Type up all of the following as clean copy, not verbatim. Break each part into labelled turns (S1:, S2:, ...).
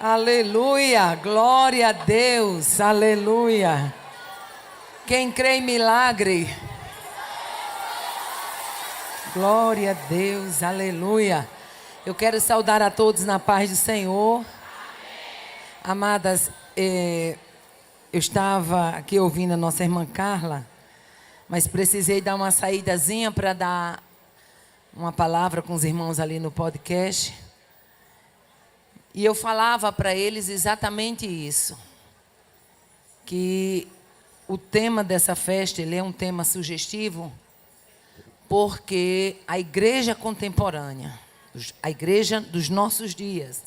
S1: Aleluia, glória a Deus, aleluia. Quem crê em milagre? Glória a Deus, aleluia. Eu quero saudar a todos na paz do Senhor. Amadas, eu estava aqui ouvindo a nossa irmã Carla, mas precisei dar uma saídazinha para dar uma palavra com os irmãos ali no podcast. E eu falava para eles exatamente isso, que o tema dessa festa, ele é um tema sugestivo, porque a igreja contemporânea, a igreja dos nossos dias,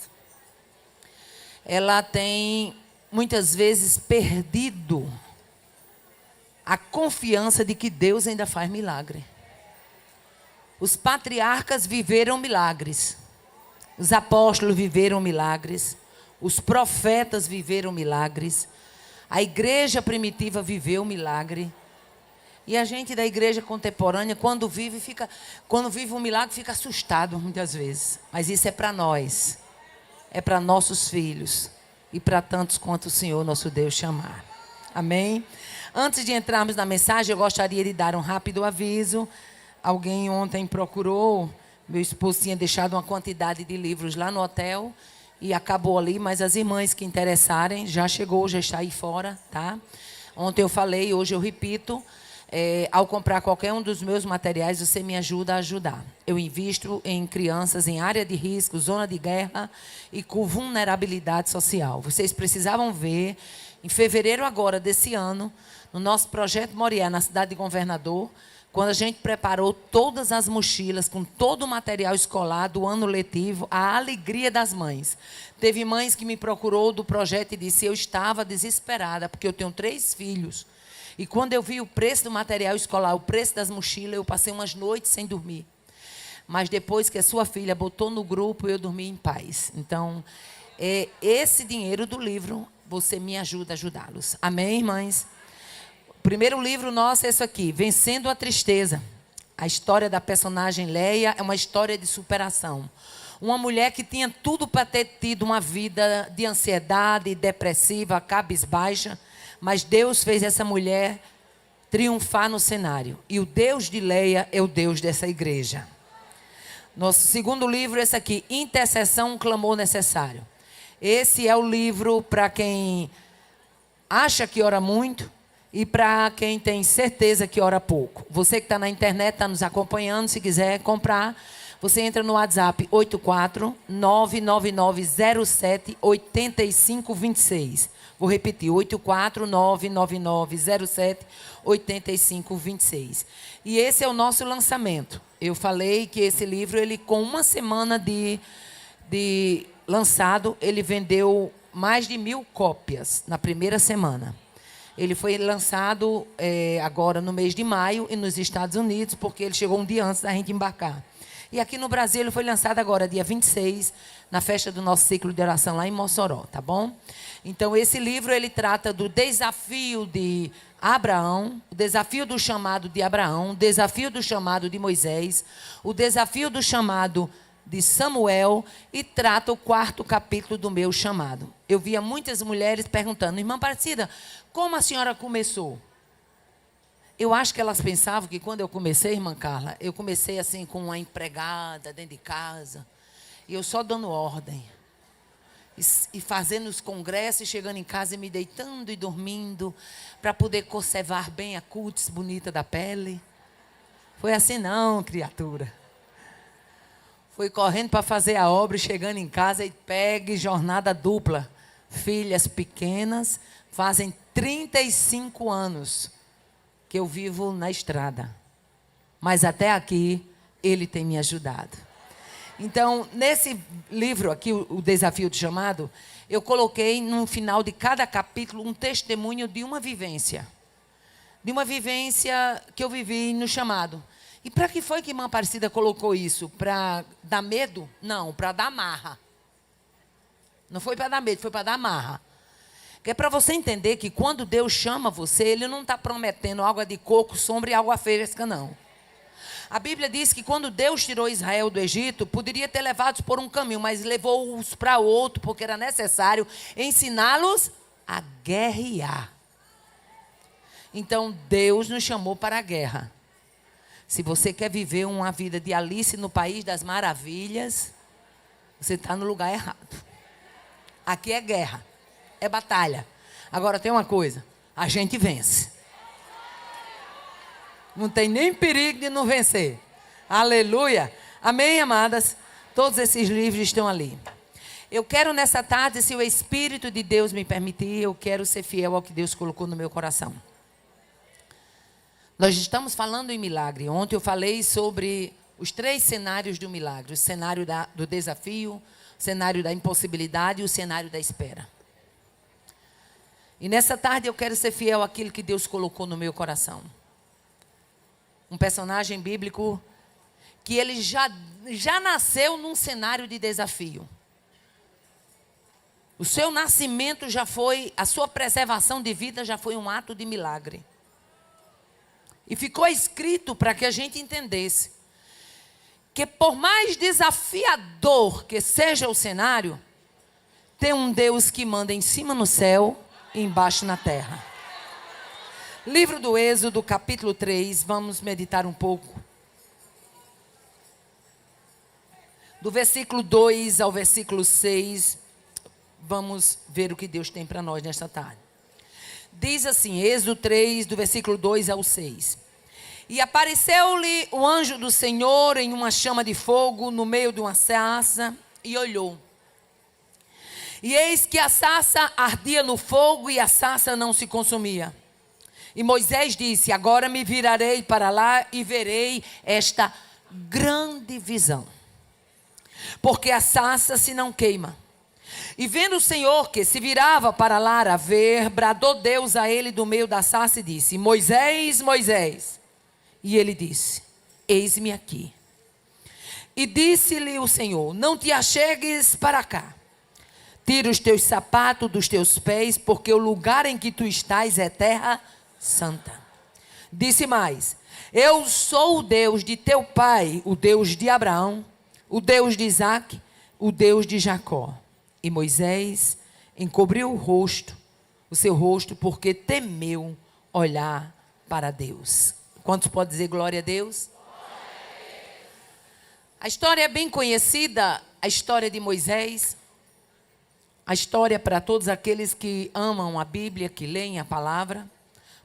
S1: ela tem muitas vezes perdido a confiança de que Deus ainda faz milagre. Os patriarcas viveram milagres. Os apóstolos viveram milagres, os profetas viveram milagres, a igreja primitiva viveu milagre. E a gente da igreja contemporânea, quando vive um milagre, fica assustado muitas vezes. Mas isso é para nós, é para nossos filhos e para tantos quanto o Senhor, nosso Deus, chamar. Amém? Antes de entrarmos na mensagem, eu gostaria de dar um rápido aviso. Alguém ontem procurou. Meu esposo tinha deixado uma quantidade de livros lá no hotel e acabou ali, mas as irmãs que interessarem, já chegou, já está aí fora, tá? Ontem eu falei, hoje eu repito, ao comprar qualquer um dos meus materiais, você me ajuda a ajudar. Eu invisto em crianças em área de risco, zona de guerra e com vulnerabilidade social. Vocês precisavam ver, em fevereiro agora desse ano, no nosso projeto Moriá, na cidade de Governador, quando a gente preparou todas as mochilas, com todo o material escolar do ano letivo, a alegria das mães. Teve mães que me procurou do projeto e disse, eu estava desesperada, porque eu tenho 3 filhos. E quando eu vi o preço do material escolar, o preço das mochilas, eu passei umas noites sem dormir. Mas depois que a sua filha botou no grupo, eu dormi em paz. Então, esse dinheiro do livro, você me ajuda a ajudá-los. Amém, irmãs? O primeiro livro nosso é esse aqui, Vencendo a Tristeza. A história da personagem Leia é uma história de superação. Uma mulher que tinha tudo para ter tido uma vida de ansiedade, depressiva, cabisbaixa, mas Deus fez essa mulher triunfar no cenário. E o Deus de Leia é o Deus dessa igreja. Nosso segundo livro é esse aqui, Intercessão, um Clamor Necessário. Esse é o livro para quem acha que ora muito, e para quem tem certeza que ora pouco. Você que está na internet, está nos acompanhando, se quiser comprar, você entra no WhatsApp 84-99907-8526. Vou repetir, 84-99907-8526. E esse é o nosso lançamento. Eu falei que esse livro, ele com uma semana de lançado, ele vendeu mais de 1.000 cópias na primeira semana. Ele foi lançado agora no mês de maio e nos Estados Unidos, porque ele chegou um dia antes da gente embarcar. E aqui no Brasil ele foi lançado agora, dia 26, na festa do nosso ciclo de oração lá em Mossoró, tá bom? Então esse livro ele trata do desafio de Abraão, o desafio do chamado de Abraão, o desafio do chamado de Moisés, o desafio do chamado de Samuel e trata o 4º capítulo do meu chamado. Eu via muitas mulheres perguntando, irmã Aparecida, como a senhora começou? Eu acho que elas pensavam que quando eu comecei, irmã Carla, eu comecei assim com uma empregada dentro de casa, e eu só dando ordem, e fazendo os congressos, e chegando em casa e me deitando e dormindo, para poder conservar bem a cutis bonita da pele. Foi assim não, criatura. Fui correndo para fazer a obra e chegando em casa e pegue jornada dupla. Filhas pequenas, fazem 35 anos que eu vivo na estrada. Mas até aqui, ele tem me ajudado. Então, nesse livro aqui, o Desafio do Chamado, eu coloquei no final de cada capítulo um testemunho de uma vivência. De uma vivência que eu vivi no chamado. E para que foi que irmã Aparecida colocou isso? Para dar medo? Não, para dar marra. Não foi para dar medo, foi para dar marra. Que é para você entender que quando Deus chama você, Ele não está prometendo água de coco, sombra e água fresca, não. A Bíblia diz que quando Deus tirou Israel do Egito, poderia ter levado por um caminho, mas levou-os para outro, porque era necessário ensiná-los a guerrear. Então, Deus nos chamou para a guerra. Se você quer viver uma vida de Alice no País das Maravilhas, você está no lugar errado. Aqui é guerra, é batalha. Agora tem uma coisa, a gente vence. Não tem nem perigo de não vencer. Aleluia. Amém, amadas? Todos esses livros estão ali. Eu quero nessa tarde, se o Espírito de Deus me permitir, eu quero ser fiel ao que Deus colocou no meu coração. Nós estamos falando em milagre. Ontem eu falei sobre os 3 cenários do milagre. O cenário do desafio, o cenário da impossibilidade e o cenário da espera. E nessa tarde eu quero ser fiel àquilo que Deus colocou no meu coração. Um personagem bíblico que ele já nasceu num cenário de desafio. O seu nascimento já foi, a sua preservação de vida já foi um ato de milagre. E ficou escrito para que a gente entendesse que por mais desafiador que seja o cenário, tem um Deus que manda em cima no céu e embaixo na terra. Livro do Êxodo, capítulo 3, vamos meditar um pouco. Do versículo 2 ao versículo 6, vamos ver o que Deus tem para nós nesta tarde. Diz assim, Êxodo 3, do versículo 2 ao 6. E apareceu-lhe o anjo do Senhor em uma chama de fogo no meio de uma sarça e olhou. E eis que a sarça ardia no fogo e a sarça não se consumia. E Moisés disse, agora me virarei para lá e verei esta grande visão. Porque a sarça se não queima. E vendo o Senhor que se virava para lá a ver, bradou Deus a ele do meio da sarça e disse, Moisés, Moisés. E ele disse, eis-me aqui. E disse-lhe o Senhor, não te achegues para cá. Tira os teus sapatos dos teus pés, porque o lugar em que tu estás é terra santa. Disse mais, eu sou o Deus de teu pai, o Deus de Abraão, o Deus de Isaque, o Deus de Jacó. E Moisés encobriu o seu rosto, porque temeu olhar para Deus. Quantos podem dizer glória a Deus? Glória a Deus. A história é bem conhecida, a história de Moisés. A história para todos aqueles que amam a Bíblia, que leem a palavra.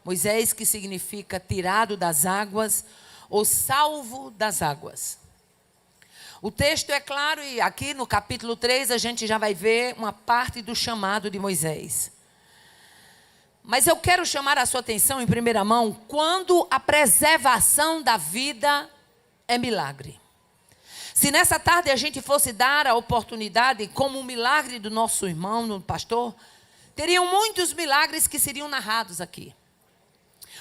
S1: Moisés, que significa tirado das águas ou salvo das águas. O texto é claro e aqui no capítulo 3 a gente já vai ver uma parte do chamado de Moisés. Mas eu quero chamar a sua atenção em primeira mão quando a preservação da vida é milagre. Se nessa tarde a gente fosse dar a oportunidade como um milagre do nosso irmão, do pastor, teriam muitos milagres que seriam narrados aqui.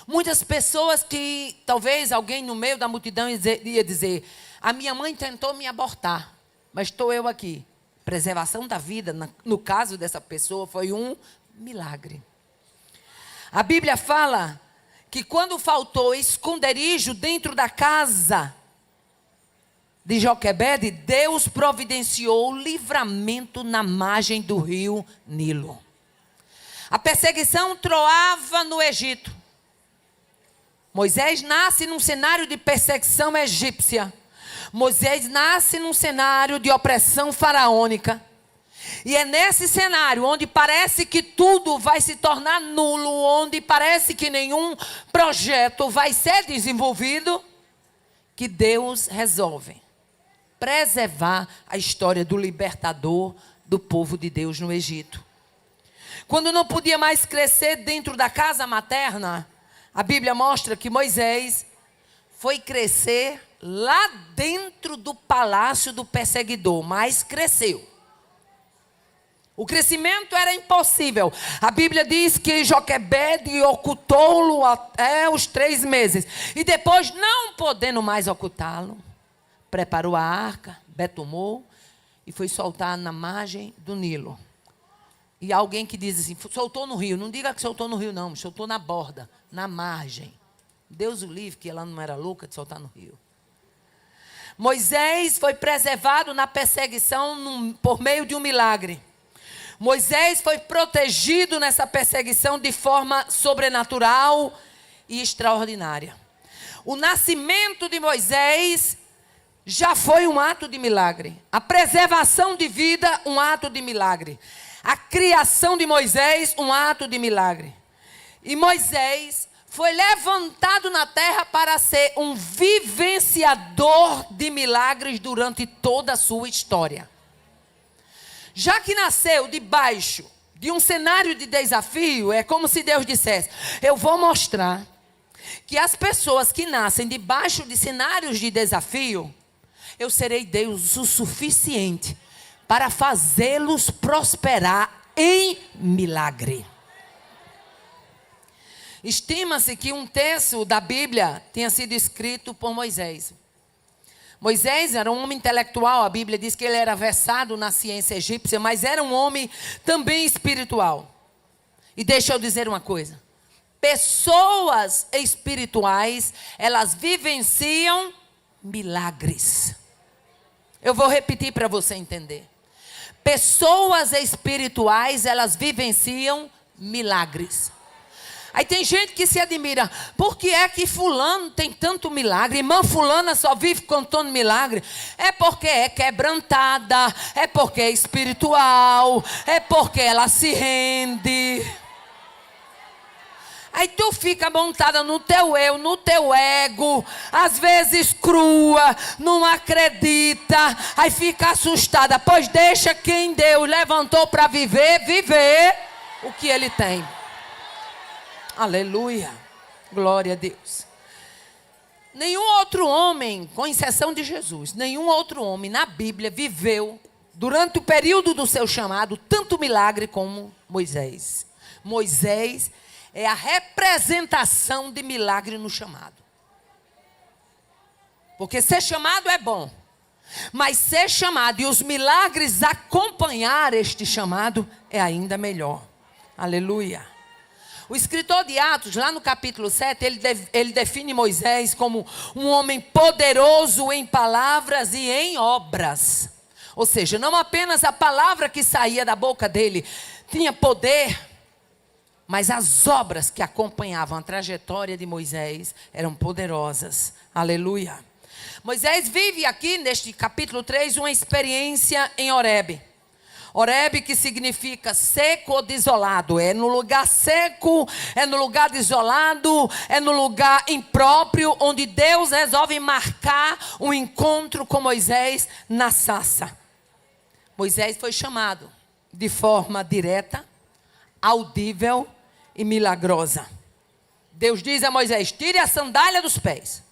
S1: Muitas pessoas que talvez alguém no meio da multidão ia dizer, a minha mãe tentou me abortar, mas estou eu aqui. Preservação da vida, no caso dessa pessoa, foi um milagre. A Bíblia fala que quando faltou esconderijo dentro da casa de Joquebede, Deus providenciou livramento na margem do rio Nilo. A perseguição troava no Egito. Moisés nasce num cenário de perseguição egípcia. Moisés nasce num cenário de opressão faraônica. E é nesse cenário onde parece que tudo vai se tornar nulo, onde parece que nenhum projeto vai ser desenvolvido, que Deus resolve preservar a história do libertador do povo de Deus no Egito. Quando não podia mais crescer dentro da casa materna, a Bíblia mostra que Moisés foi crescer lá dentro do palácio do perseguidor, mas cresceu. O crescimento era impossível. A Bíblia diz que Joquebede ocultou-lo até os 3 meses. E depois, não podendo mais ocultá-lo, preparou a arca, betumou e foi soltar na margem do Nilo. E alguém que diz assim, soltou no rio. Não diga que soltou no rio não, soltou na borda, na margem. Deus o livre, que ela não era louca de soltar no rio. Moisés foi preservado na perseguição por meio de um milagre. Moisés foi protegido nessa perseguição de forma sobrenatural e extraordinária. O nascimento de Moisés já foi um ato de milagre. A preservação de vida, um ato de milagre. A criação de Moisés, um ato de milagre. E Moisés foi levantado na terra para ser um vivenciador de milagres durante toda a sua história. Já que nasceu debaixo de um cenário de desafio, é como se Deus dissesse: eu vou mostrar que as pessoas que nascem debaixo de cenários de desafio, eu serei Deus o suficiente para fazê-los prosperar em milagre. Estima-se que um terço da Bíblia tenha sido escrito por Moisés. Moisés era um homem intelectual, a Bíblia diz que ele era versado na ciência egípcia, mas era um homem também espiritual. E deixa eu dizer uma coisa: pessoas espirituais, elas vivenciam milagres. Eu vou repetir para você entender. Pessoas espirituais, elas vivenciam milagres. Aí tem gente que se admira: por que é que fulano tem tanto milagre? Irmã fulana só vive contando milagre. É porque é quebrantada, é porque é espiritual, é porque ela se rende. Aí tu fica montada no teu eu, no teu ego, às vezes crua, não acredita, aí fica assustada. Pois deixa quem Deus levantou para viver o que ele tem. Aleluia, glória a Deus. Nenhum outro homem, com exceção de Jesus, nenhum outro homem na Bíblia viveu, durante o período do seu chamado, tanto milagre como Moisés. Moisés é a representação de milagre no chamado. Porque ser chamado é bom, mas ser chamado e os milagres acompanhar este chamado é ainda melhor. Aleluia. O escritor de Atos, lá no capítulo 7, ele define Moisés como um homem poderoso em palavras e em obras. Ou seja, não apenas a palavra que saía da boca dele tinha poder, mas as obras que acompanhavam a trajetória de Moisés eram poderosas. Aleluia. Moisés vive aqui, neste capítulo 3, uma experiência em Horebe. Horebe, que significa seco ou desolado. É no lugar seco, é no lugar desolado, é no lugar impróprio, onde Deus resolve marcar um encontro com Moisés na sarça. Moisés foi chamado de forma direta, audível e milagrosa. Deus diz a Moisés: tire a sandália dos pés,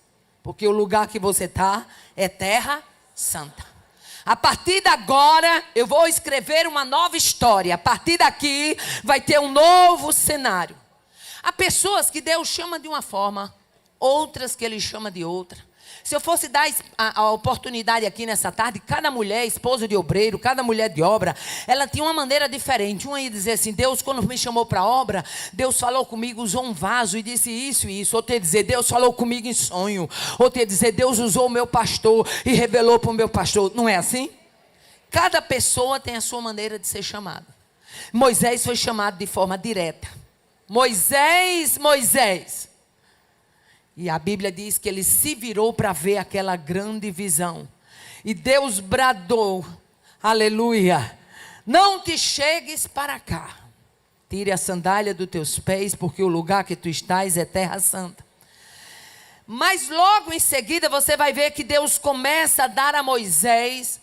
S1: porque o lugar que você está é terra santa. A partir de agora, eu vou escrever uma nova história. A partir daqui, vai ter um novo cenário. Há pessoas que Deus chama de uma forma, outras que Ele chama de outra. Se eu fosse dar a oportunidade aqui nessa tarde, cada mulher, esposa de obreiro, cada mulher de obra, ela tinha uma maneira diferente. Uma ia dizer assim: Deus, quando me chamou para a obra, Deus falou comigo, usou um vaso e disse isso e isso. Outra ia dizer: Deus falou comigo em sonho. Outra ia dizer: Deus usou o meu pastor e revelou para o meu pastor. Não é assim? Cada pessoa tem a sua maneira de ser chamada. Moisés foi chamado de forma direta. Moisés, Moisés. E a Bíblia diz que ele se virou para ver aquela grande visão. E Deus bradou: aleluia, não te chegues para cá. Tire a sandália dos teus pés, porque o lugar que tu estás é terra santa. Mas logo em seguida você vai ver que Deus começa a dar a Moisés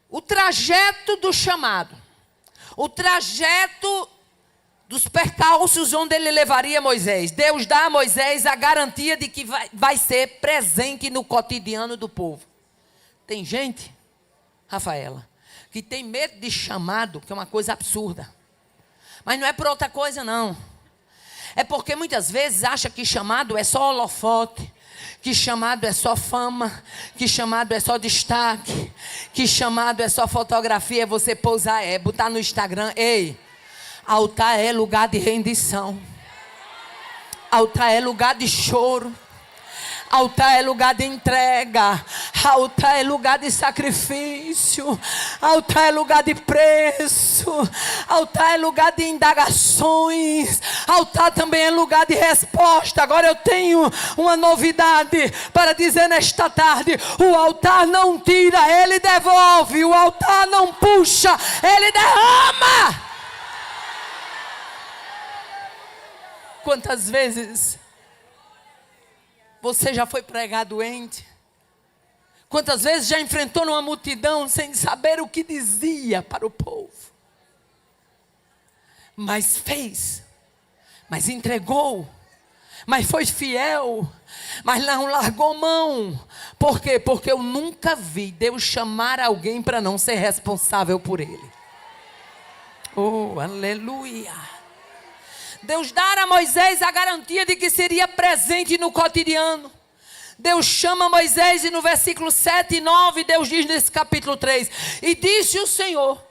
S1: o trajeto do chamado. O trajeto dos percalços onde ele levaria Moisés. Deus dá a Moisés a garantia de que vai ser presente no cotidiano do povo. Tem gente, Rafaela, que tem medo de chamado, que é uma coisa absurda. Mas não é por outra coisa não. É porque muitas vezes acha que chamado é só holofote, que chamado é só fama, que chamado é só destaque, que chamado é só fotografia, você pousar, botar no Instagram. Ei, altar é lugar de rendição. Altar é lugar de choro. Altar é lugar de entrega. Altar é lugar de sacrifício. Altar é lugar de preço. Altar é lugar de indagações. Altar também é lugar de resposta. Agora eu tenho uma novidade para dizer nesta tarde: o altar não tira, ele devolve. O altar não puxa, ele derrama. Quantas vezes você já foi pregar doente? Quantas vezes já enfrentou numa multidão sem saber o que dizia para o povo? Mas fez, mas entregou, mas foi fiel, mas não largou mão. Por quê? Porque eu nunca vi Deus chamar alguém para não ser responsável por ele. Oh, aleluia. Deus dara a Moisés a garantia de que seria presente no cotidiano. Deus chama Moisés e no versículo 7 e 9, Deus diz nesse capítulo 3: e disse o Senhor: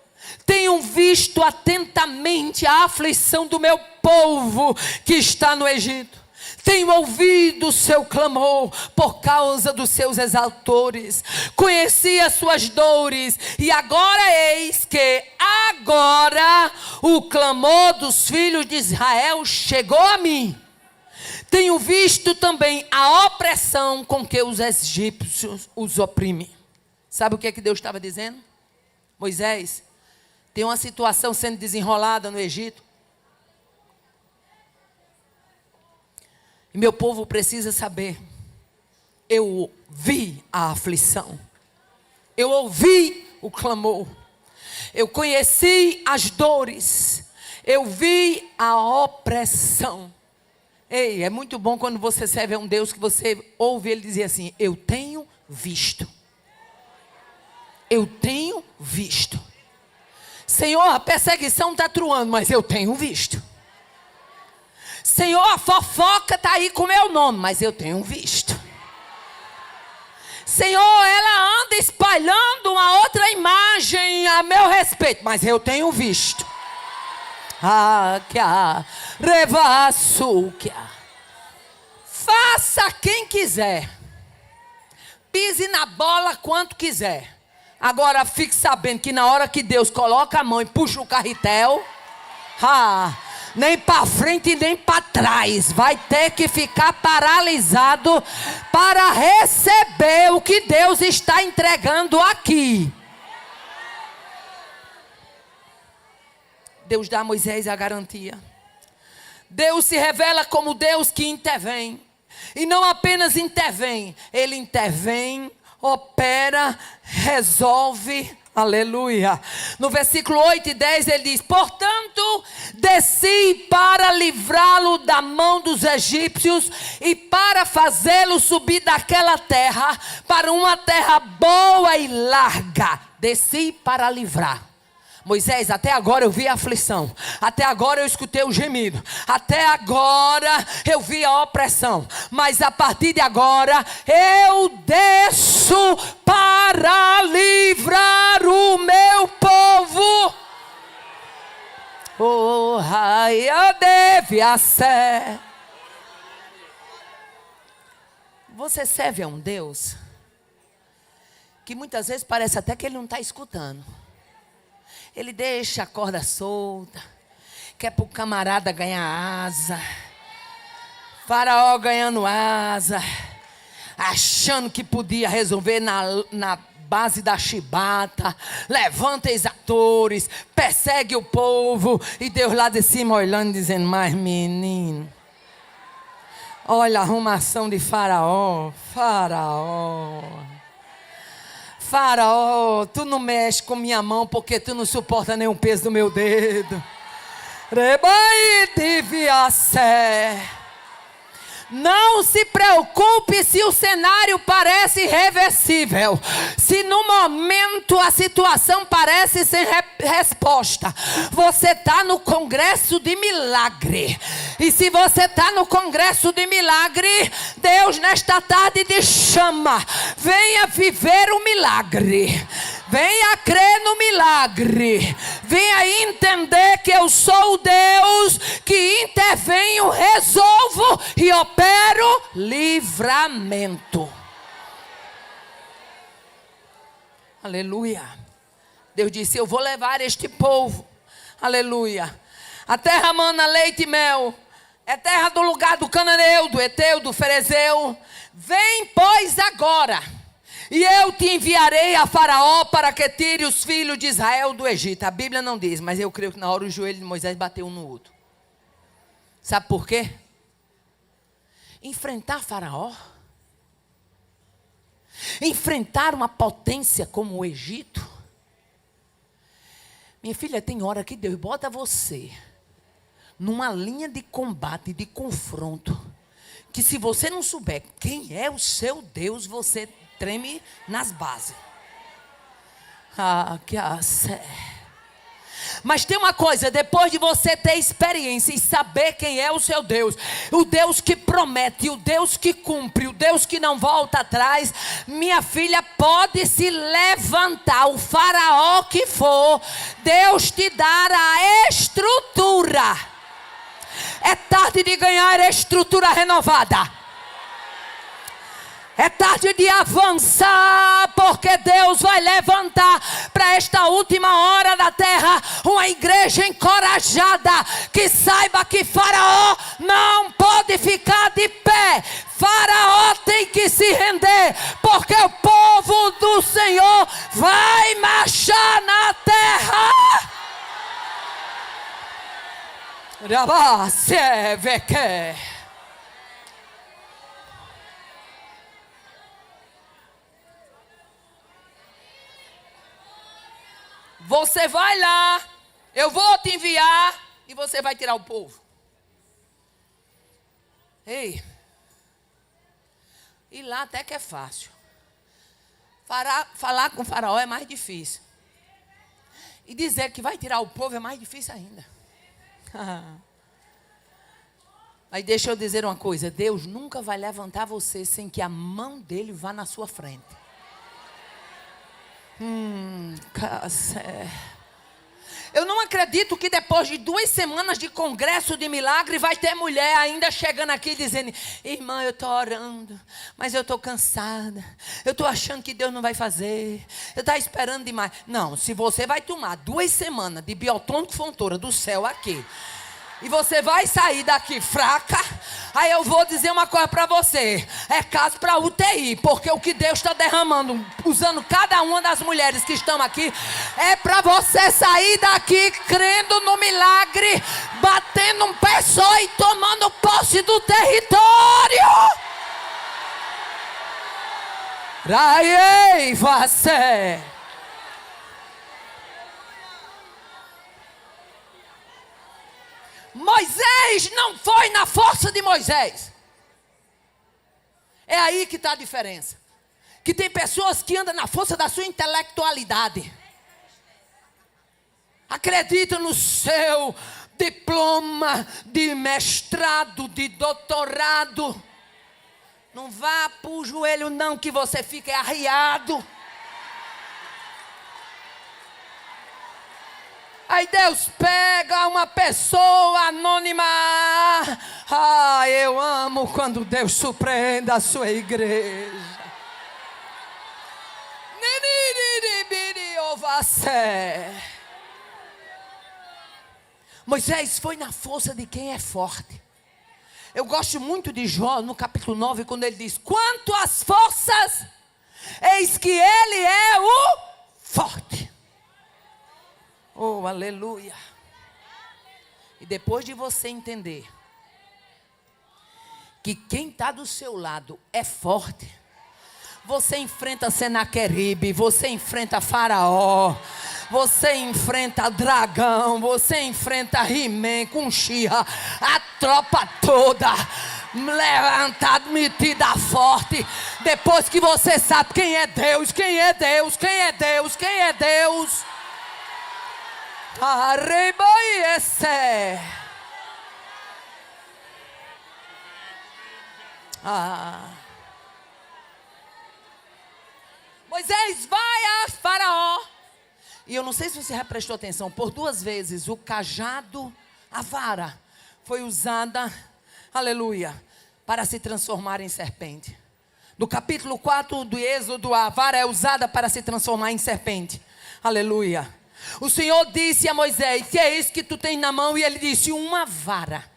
S1: tenho visto atentamente a aflição do meu povo que está no Egito. Tenho ouvido o seu clamor por causa dos seus exaltores. Conheci as suas dores. E agora eis que agora o clamor dos filhos de Israel chegou a mim. Tenho visto também a opressão com que os egípcios os oprimem. Sabe o que é que Deus estava dizendo? Moisés, tem uma situação sendo desenrolada no Egito. E meu povo precisa saber. Eu vi a aflição. Eu ouvi o clamor. Eu conheci as dores. Eu vi a opressão. Ei, é muito bom quando você serve a um Deus que você ouve ele dizer assim: eu tenho visto. Eu tenho visto. Senhor, a perseguição está truando, mas eu tenho visto. Senhor, a fofoca está aí com o meu nome, mas eu tenho visto. Senhor, ela anda espalhando uma outra imagem a meu respeito, mas eu tenho visto. Faça quem quiser. Pise na bola quanto quiser. Agora fique sabendo que na hora que Deus coloca a mão e puxa o carretel, nem para frente nem para trás, vai ter que ficar paralisado para receber o que Deus está entregando aqui. Deus dá a Moisés a garantia. Deus se revela como Deus que intervém. E não apenas intervém, Ele intervém, opera, resolve. Aleluia. No versículo 8 e 10 ele diz: portanto, desci para livrá-lo da mão dos egípcios e para fazê-lo subir daquela terra para uma terra boa e larga. Desci para livrar. Moisés, até agora eu vi a aflição, até agora eu escutei o gemido, até agora eu vi a opressão, mas a partir de agora eu desço para livrar o meu povo. Oh, eu devia ser. Você serve a um Deus que muitas vezes parece até que ele não está escutando. Ele deixa a corda solta, quer para o camarada ganhar asa. Faraó ganhando asa, achando que podia resolver na base da chibata. Levanta exatores, persegue o povo. E Deus lá de cima olhando, dizendo: mas menino, olha a arrumação de Faraó. Faraó, tu não mexe com minha mão porque tu não suporta nem o peso do meu dedo. Rebai devia ser. Não se preocupe se o cenário parece irreversível. Se no momento a situação parece sem resposta. Você está no congresso de milagre. E se você está no congresso de milagre, Deus nesta tarde te chama. Venha viver o milagre. Venha crer no milagre. Venha entender que eu sou o Deus que intervenho, resolvo e opero livramento. Aleluia. Deus disse: eu vou levar este povo, aleluia, a terra mana leite e mel, é terra do lugar do cananeu, do Eteu, do Ferezeu. Vem, pois, agora, e eu te enviarei a Faraó para que tire os filhos de Israel do Egito. A Bíblia não diz, mas eu creio que na hora o joelho de Moisés bateu um no outro. Sabe por quê? Enfrentar Faraó, enfrentar uma potência como o Egito. Minha filha, tem hora que Deus bota você numa linha de combate, de confronto, que se você não souber quem é o seu Deus, você treme nas bases. Mas tem uma coisa, depois de você ter experiência e saber quem é o seu Deus, o Deus que promete, o Deus que cumpre, o Deus que não volta atrás, minha filha, pode se levantar, o faraó que for, Deus te dará a estrutura. É tarde de ganhar estrutura renovada. É tarde de avançar, porque Deus vai levantar para esta última hora da terra uma igreja encorajada, que saiba que Faraó não pode ficar de pé. Faraó tem que se render, porque o povo do Senhor vai marchar na terra. Você vai lá, eu vou te enviar e você vai tirar o povo. Ei, e lá até que é fácil. Falar com o faraó é mais difícil. E dizer que vai tirar o povo é mais difícil ainda. Mas deixa eu dizer uma coisa, Deus nunca vai levantar você sem que a mão dele vá na sua frente. Eu não acredito que depois de 2 semanas de congresso de milagre vai ter mulher ainda chegando aqui dizendo: irmã, eu estou orando, mas eu estou cansada, eu estou achando que Deus não vai fazer, eu estou esperando demais. Não, se você vai tomar 2 semanas de biotônico fontoura do céu aqui, e você vai sair daqui fraca, aí eu vou dizer uma coisa para você: é caso para UTI, porque o que Deus está derramando, usando cada uma das mulheres que estão aqui, é para você sair daqui crendo no milagre, batendo um pé só e tomando posse do território. Raiei você. Moisés não foi na força de Moisés. É aí que está a diferença. Que tem pessoas que andam na força da sua intelectualidade. Acredita no seu diploma de mestrado, de doutorado. Não vá para o joelho não, que você fica arriado. Aí Deus pega uma pessoa anônima. Eu amo quando Deus surpreende a sua igreja. Moisés foi na força de quem é forte. Eu gosto muito de Jó, no capítulo 9, quando ele diz: quanto às forças, eis que ele é o forte. Oh, aleluia. E depois de você entender que quem está do seu lado é forte, você enfrenta Senaqueribe, você enfrenta Faraó, você enfrenta dragão, você enfrenta He-Man com She-Ra, a tropa toda levantada, metida forte. Depois que você sabe quem é Deus, quem é Deus, quem é Deus, quem é Deus. Moisés, vai a Faraó. E eu não sei se você já prestou atenção, por 2 vezes o cajado, a vara, foi usada, aleluia, para se transformar em serpente. No capítulo 4 do Êxodo, a vara é usada para se transformar em serpente. Aleluia. O Senhor disse a Moisés, que é isso que tu tens na mão? E ele disse, uma vara.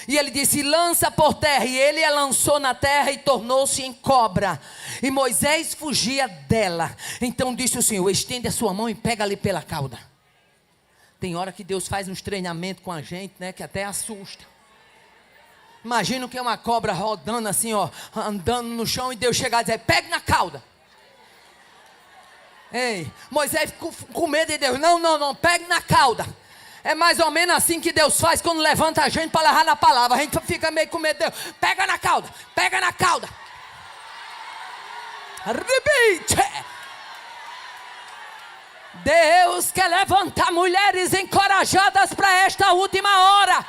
S1: E ele disse, lança por terra. E ele a lançou na terra e tornou-se em cobra. E Moisés fugia dela. Então disse o Senhor, estende a sua mão e pega-lhe pela cauda. Tem hora que Deus faz uns treinamentos com a gente, né, que até assusta. Imagina que é uma cobra rodando assim, ó, andando no chão, e Deus chegar e dizer, pegue na cauda. Ei, Moisés ficou com medo de Deus. Não, pegue na cauda. É mais ou menos assim que Deus faz quando levanta a gente para levar na palavra. A gente fica meio com medo de Deus. Pega na cauda, pega na cauda. Deus quer levantar mulheres encorajadas para esta última hora.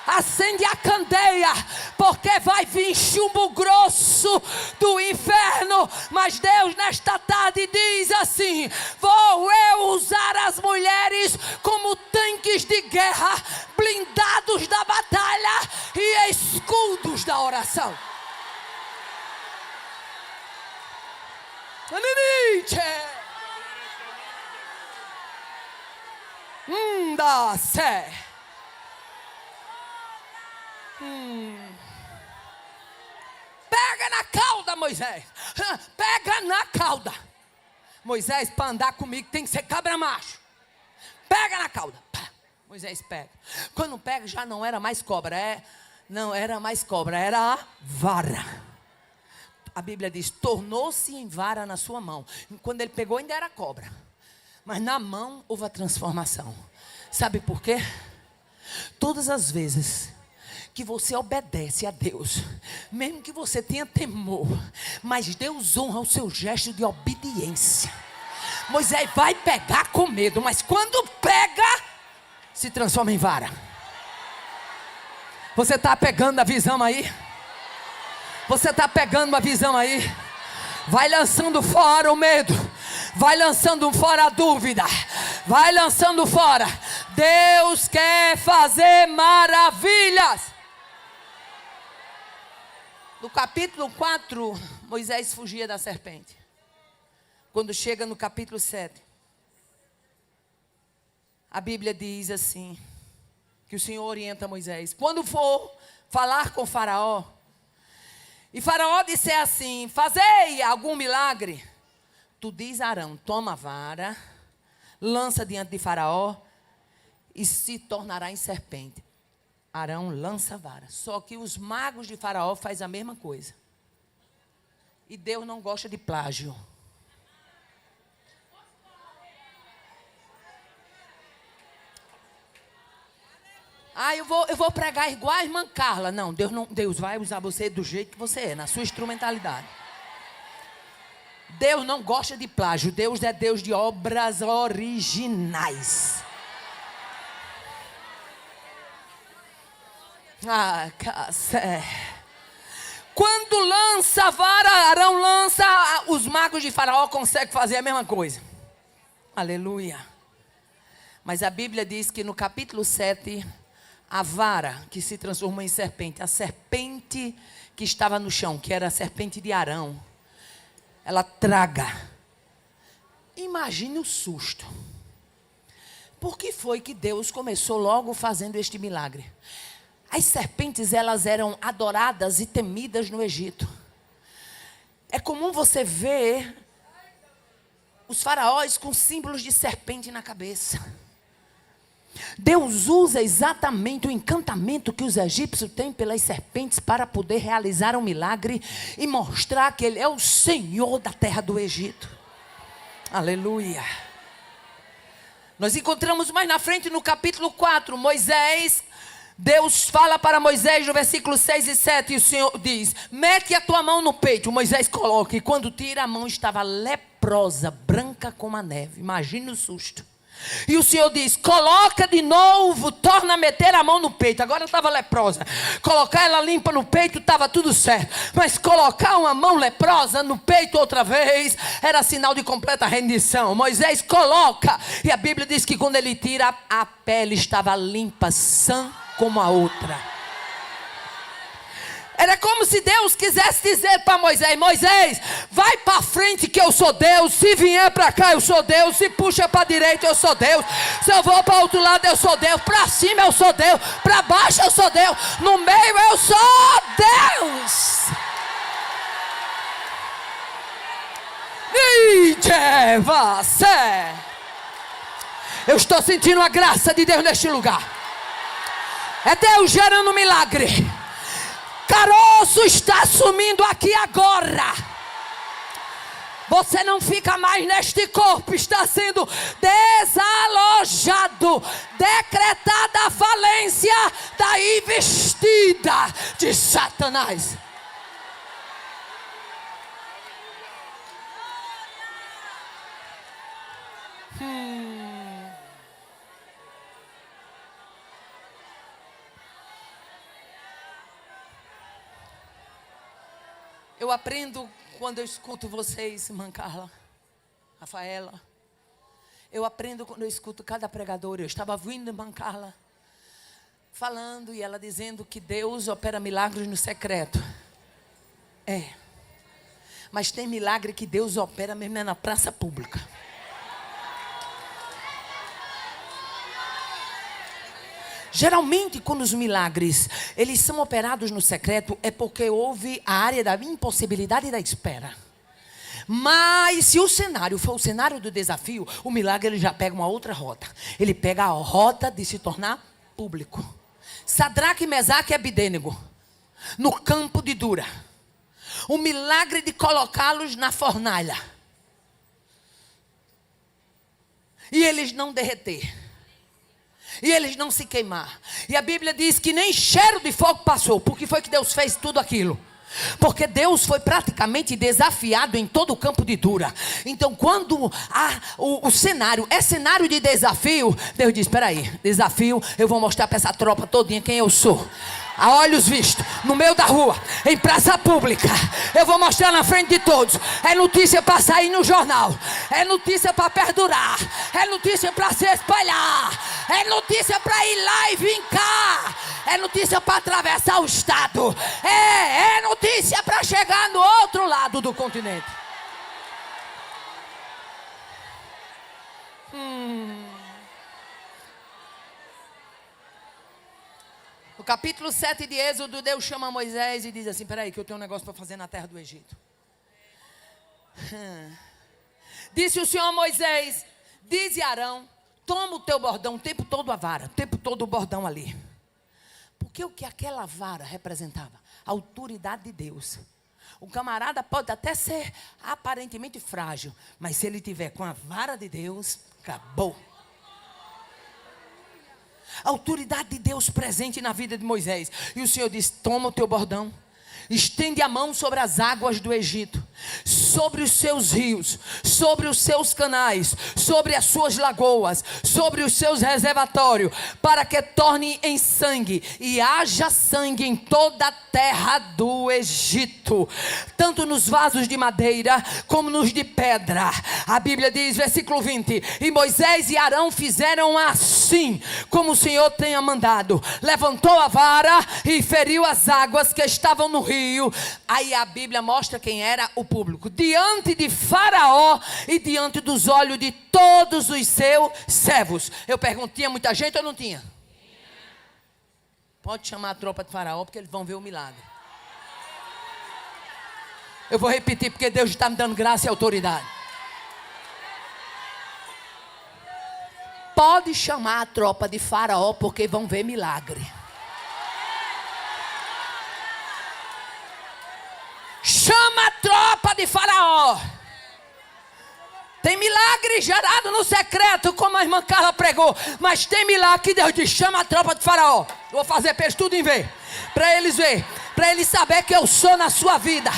S1: Acende a candeia, porque vai vir chumbo grosso do inferno. Mas Deus nesta tarde diz assim, vou eu usar as mulheres como tanques de guerra, blindados da batalha e escudos da oração. Da sé. Pega na cauda, Moisés. Pega na cauda. Moisés, para andar comigo tem que ser cabra macho. Pega na cauda. Moisés pega. Quando pega já não era mais cobra. Não era mais cobra, era a vara. A Bíblia diz, tornou-se em vara na sua mão. Quando ele pegou ainda era cobra. Mas na mão houve a transformação. Sabe por quê? Todas as vezes que você obedece a Deus, mesmo que você tenha temor, mas Deus honra o seu gesto de obediência. Moisés vai pegar com medo, mas quando pega, se transforma em vara. Você está pegando a visão aí? Você está pegando a visão aí? Vai lançando fora o medo, vai lançando fora a dúvida, vai lançando fora. Deus quer fazer maravilhas. No capítulo 4, Moisés fugia da serpente. Quando chega no capítulo 7, a Bíblia diz assim, que o Senhor orienta Moisés. Quando for falar com Faraó, e Faraó disser assim, fazei algum milagre, tu diz a Arão, toma a vara, lança diante de Faraó, e se tornará em serpente. Arão lança a vara. Só que os magos de Faraó fazem a mesma coisa. E Deus não gosta de plágio. Eu vou pregar igual a irmã Carla. Não, Deus vai usar você do jeito que você é, na sua instrumentalidade. Deus não gosta de plágio. Deus é Deus de obras originais. Quando lança a vara, Arão lança, os magos de Faraó conseguem fazer a mesma coisa. Aleluia. Mas a Bíblia diz que no capítulo 7, a vara que se transformou em serpente, a serpente que estava no chão, que era a serpente de Arão, ela traga. Imagine o susto. Por que foi que Deus começou logo fazendo este milagre? As serpentes, elas eram adoradas e temidas no Egito. É comum você ver os faraós com símbolos de serpente na cabeça. Deus usa exatamente o encantamento que os egípcios têm pelas serpentes para poder realizar um milagre e mostrar que Ele é o Senhor da terra do Egito. Aleluia. Nós encontramos mais na frente no capítulo 4, Deus fala para Moisés no versículo 6 e 7, e o Senhor diz, mete a tua mão no peito. Moisés coloca, e quando tira a mão estava leprosa, branca como a neve. Imagine o susto. E o Senhor diz: coloca de novo, torna a meter a mão no peito. Agora estava leprosa. Colocar ela limpa no peito estava tudo certo. Mas colocar uma mão leprosa no peito outra vez era sinal de completa rendição. Moisés coloca. E a Bíblia diz que quando ele tira, a pele estava limpa, sã como a outra. Era como se Deus quisesse dizer para Moisés: Moisés, vai para frente que eu sou Deus. Se vier para cá eu sou Deus. Se puxa para a direita eu sou Deus. Se eu vou para o outro lado eu sou Deus. Para cima eu sou Deus. Para baixo eu sou Deus. No meio eu sou Deus. Eu estou sentindo a graça de Deus neste lugar. É Deus gerando milagre. Caroço está sumindo aqui agora. Você não fica mais neste corpo. Está sendo desalojado. Decretada a falência da investida de Satanás. Eu aprendo quando eu escuto vocês, irmã Carla, Rafaela. Eu aprendo quando eu escuto cada pregador. Eu estava ouvindo a irmã Carla falando e ela dizendo que Deus opera milagres no secreto. É. Mas tem milagre que Deus opera mesmo na praça pública. Geralmente, quando os milagres eles são operados no secreto, é porque houve a área da impossibilidade e da espera. Mas se o cenário for o cenário do desafio, o milagre ele já pega uma outra rota. Ele pega a rota de se tornar público. Sadraque, Mesaque e Abidênego, no campo de Dura. O milagre de colocá-los na fornalha. E eles não derreter. E eles não se queimar. E a Bíblia diz que nem cheiro de fogo passou. Por que foi que Deus fez tudo aquilo? Porque Deus foi praticamente desafiado em todo o campo de Dura. Então quando o cenário é cenário de desafio, Deus diz: espera aí, desafio, eu vou mostrar para essa tropa todinha quem eu sou. A olhos vistos, no meio da rua, em praça pública. Eu vou mostrar na frente de todos. É notícia para sair no jornal. É notícia para perdurar. É notícia para se espalhar. É notícia para ir lá e vir cá. É notícia para atravessar o estado. É notícia para chegar no outro lado do continente. No capítulo 7 de Êxodo, Deus chama Moisés e diz assim: peraí que eu tenho um negócio para fazer na terra do Egito. Disse o Senhor a Moisés: dize a Arão, toma o teu bordão, o tempo todo a vara, o tempo todo o bordão ali. Porque o que aquela vara representava? A autoridade de Deus. O camarada pode até ser aparentemente frágil, mas se ele tiver com a vara de Deus, acabou. A autoridade de Deus presente na vida de Moisés. E o Senhor diz: toma o teu bordão, estende a mão sobre as águas do Egito, sobre os seus rios, sobre os seus canais, sobre as suas lagoas, sobre os seus reservatórios, para que torne em sangue, e haja sangue em toda a terra do Egito, tanto nos vasos de madeira como nos de pedra. A Bíblia diz, versículo 20: e Moisés e Arão fizeram assim como o Senhor tenha mandado. Levantou a vara e feriu as águas que estavam no rio. Aí a Bíblia mostra quem era o público: diante de Faraó e diante dos olhos de todos os seus servos. Eu pergunto, tinha muita gente ou não tinha? Pode chamar a tropa de Faraó, porque eles vão ver o milagre. Eu vou repetir, porque Deus está me dando graça e autoridade. Pode chamar a tropa de Faraó, porque vão ver milagre. Chama a tropa de Faraó. Tem milagre gerado no secreto, como a irmã Carla pregou. Mas tem milagre que Deus diz: chama a tropa de Faraó. Eu vou fazer para eles tudo em ver. Para eles ver. Para eles saber que eu sou na sua vida.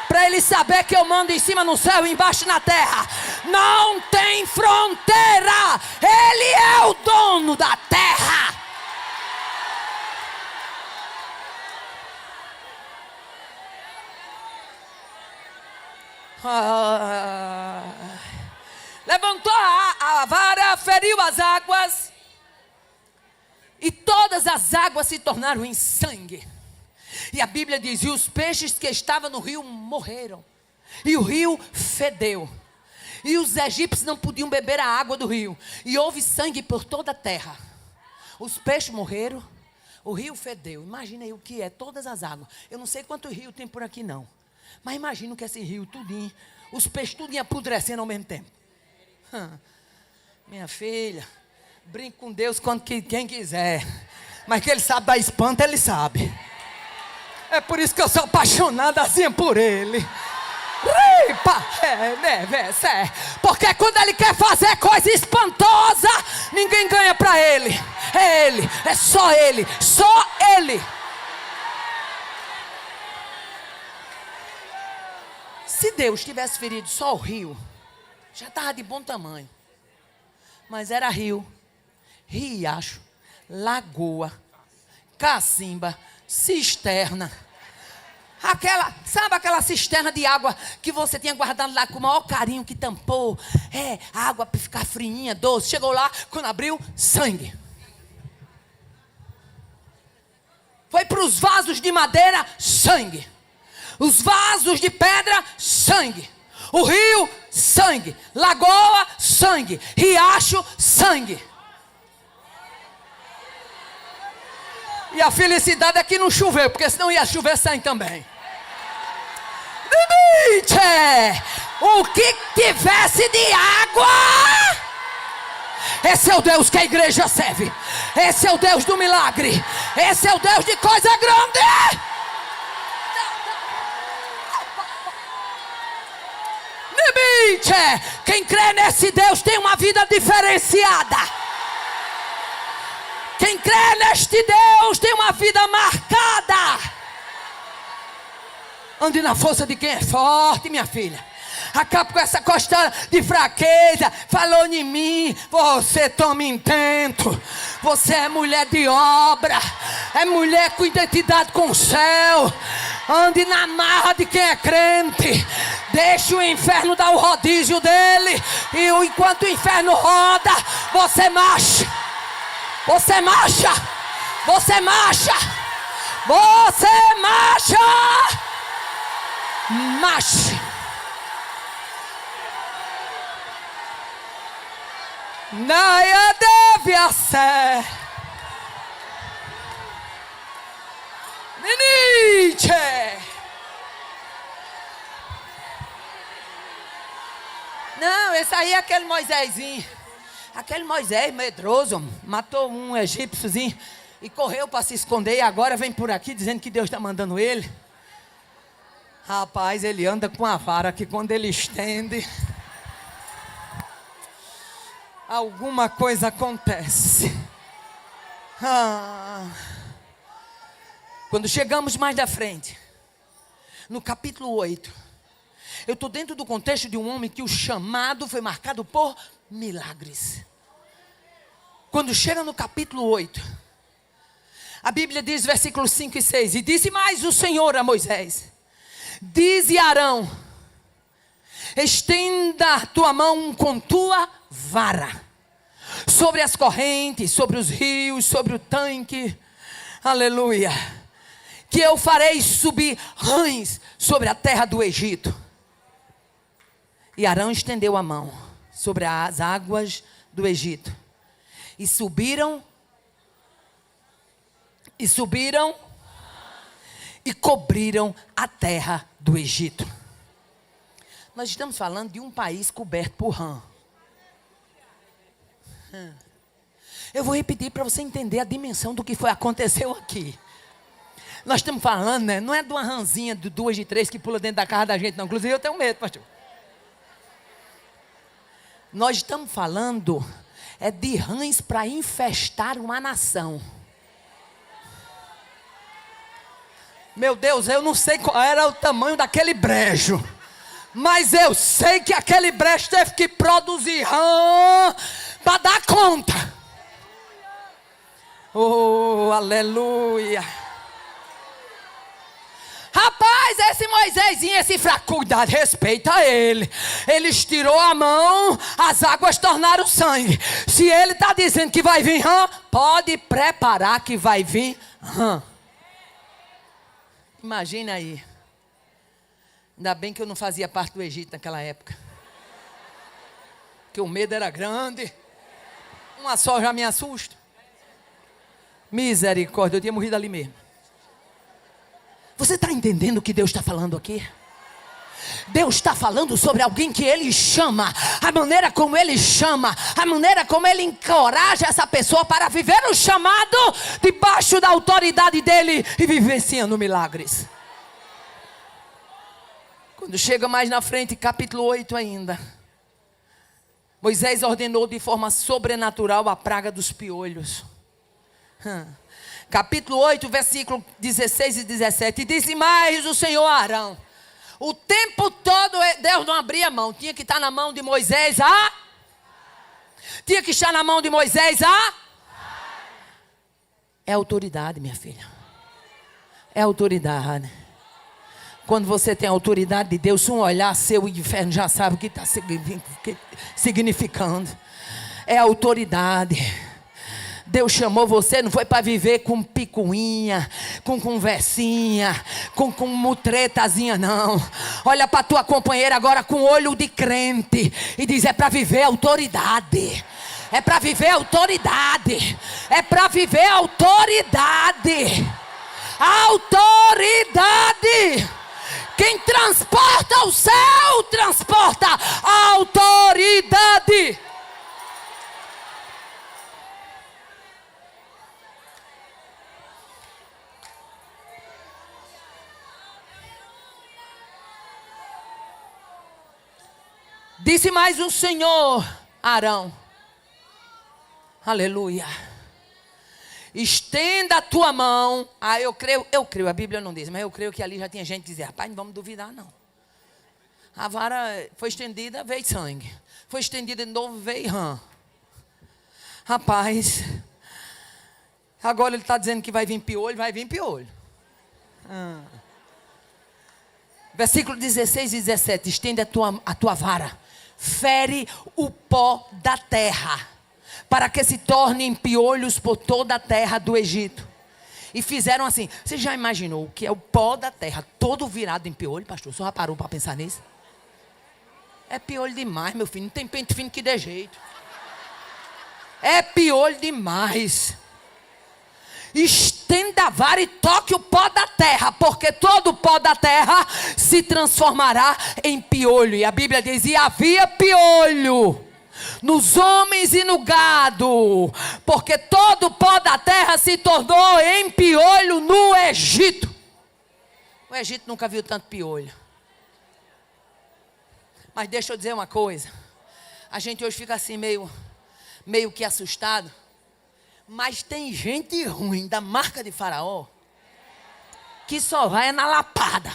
S1: Para eles saber que eu mando em cima no céu e embaixo na terra. não tem fronteira. Ele é o dono da terra. Levantou a vara, feriu as águas, e todas as águas se tornaram em sangue. E a Bíblia diz: e os peixes que estavam no rio morreram, e o rio fedeu, e os egípcios não podiam beber a água do rio, e houve sangue por toda a terra. Os peixes morreram, o rio fedeu. Imagina aí o que é todas as águas. Eu não sei quanto rio tem por aqui não, mas imagino que esse rio tudinho, os peixes tudinho apodrecendo ao mesmo tempo. Minha filha, brinque com Deus quem quiser, mas que Ele sabe dar espanto, Ele sabe. É por isso que eu sou apaixonado assim por Ele. Porque quando Ele quer fazer coisa espantosa, ninguém ganha para Ele. É Ele, é só Ele, só Ele. Se Deus tivesse ferido só o rio, já estava de bom tamanho. Mas era rio, riacho, lagoa, cacimba, cisterna. Sabe aquela cisterna de água que você tinha guardado lá com o maior carinho, que tampou? A água para ficar friinha, doce. Chegou lá, quando abriu, sangue. Foi para os vasos de madeira, sangue. Os vasos de pedra, sangue. O rio, sangue. Lagoa, sangue. Riacho, sangue. E a felicidade é que não choveu, porque senão ia chover sangue também. O que tivesse de água, esse é o Deus que a igreja serve. Esse é o Deus do milagre. Esse é o Deus de coisa grande. Quem crê nesse Deus tem uma vida diferenciada. Quem crê neste Deus tem uma vida marcada. Ande na força de quem é forte, minha filha. Acabe com essa costura de fraqueza. Falou em mim, você toma intento. Você é mulher de obra, é mulher com identidade com o céu. Ande na marra de quem é crente. Deixe o inferno dar o rodízio dele. E enquanto o inferno roda, você marcha. Você marcha. Você marcha. Você marcha. Marche. Naia deve a ser. Nietzsche. Não, esse aí é aquele Moisésinho. Aquele Moisés medroso, matou um egípciozinho e correu para se esconder, e agora vem por aqui dizendo que Deus está mandando ele. Rapaz, ele anda com a vara que quando ele estende, alguma coisa acontece. Quando chegamos mais da frente, no capítulo 8, eu estou dentro do contexto de um homem que o chamado foi marcado por milagres. Quando chega no capítulo 8, a Bíblia diz, versículos 5 e 6, e disse mais o Senhor a Moisés: dize a Arão, estenda a tua mão com tua vara sobre as correntes, sobre os rios, sobre o tanque, aleluia, que eu farei subir rãs sobre a terra do Egito. E Arão estendeu a mão sobre as águas do Egito, e subiram e cobriram a terra do Egito. Nós estamos falando de um país coberto por rã. Eu vou repetir para você entender a dimensão do que aconteceu aqui. Nós estamos falando, né, não é de uma rãzinha de 2 de 3 que pula dentro da casa da gente, não. Inclusive eu tenho medo, pastor. Nós estamos falando de rãs para infestar uma nação. Meu Deus, eu não sei qual era o tamanho daquele brejo. Mas eu sei que aquele brejo teve que produzir rã para dar conta. Oh, aleluia. Rapaz, esse Moisésinho, esse fraco, cuidado, respeita ele. Ele estirou a mão, as águas tornaram sangue. Se ele está dizendo que vai vir rã, pode preparar que vai vir rã. Imagina aí. Ainda bem que eu não fazia parte do Egito naquela época. Porque o medo era grande. Uma só já me assusta. Misericórdia, eu tinha morrido ali mesmo. Você está entendendo o que Deus está falando aqui? Deus está falando sobre alguém que Ele chama, a maneira como Ele chama, a maneira como Ele encoraja essa pessoa para viver o chamado debaixo da autoridade dEle e vivenciando milagres. Quando chega mais na frente, capítulo 8 ainda, Moisés ordenou de forma sobrenatural a praga dos piolhos. Capítulo 8, versículo 16 e 17. E disse mais o Senhor a Arão. O tempo todo Deus não abria a mão. Tinha que estar na mão de Moisés Tinha que estar na mão de Moisés É autoridade, minha filha. É autoridade. Quando você tem a autoridade de Deus, um olhar seu, o inferno já sabe o que está significando. É autoridade. Deus chamou você, não foi para viver com picuinha, com conversinha, com mutretazinha, não. Olha para tua companheira agora com olho de crente e diz: é para viver autoridade. É para viver autoridade. É para viver autoridade. Autoridade. Quem transporta o céu, transporta a autoridade. Disse mais o Senhor a Arão. Aleluia. Estenda a tua mão. Eu creio, a Bíblia não diz, mas eu creio que ali já tinha gente que dizia: rapaz, não vamos duvidar não. A vara foi estendida, veio sangue. Foi estendida de novo, veio rã. Rapaz, agora ele está dizendo que vai vir piolho, vai vir piolho. Versículo 16 e 17. Estende a tua vara. Fere o pó da terra, para que se tornem piolhos por toda a terra do Egito. E fizeram assim. Você já imaginou o que é o pó da terra todo virado em piolho, pastor? Só já parou para pensar nisso? É piolho demais, meu filho. Não tem pente fino que dê jeito. É piolho demais. Estenda a vara e toque o pó da terra, porque todo o pó da terra se transformará em piolho. E a Bíblia diz: e havia piolho nos homens e no gado, porque todo o pó da terra se tornou em piolho no Egito. O Egito nunca viu tanto piolho. Mas deixa eu dizer uma coisa. A gente hoje fica assim meio que assustado. Mas tem gente ruim da marca de Faraó que só vai na lapada.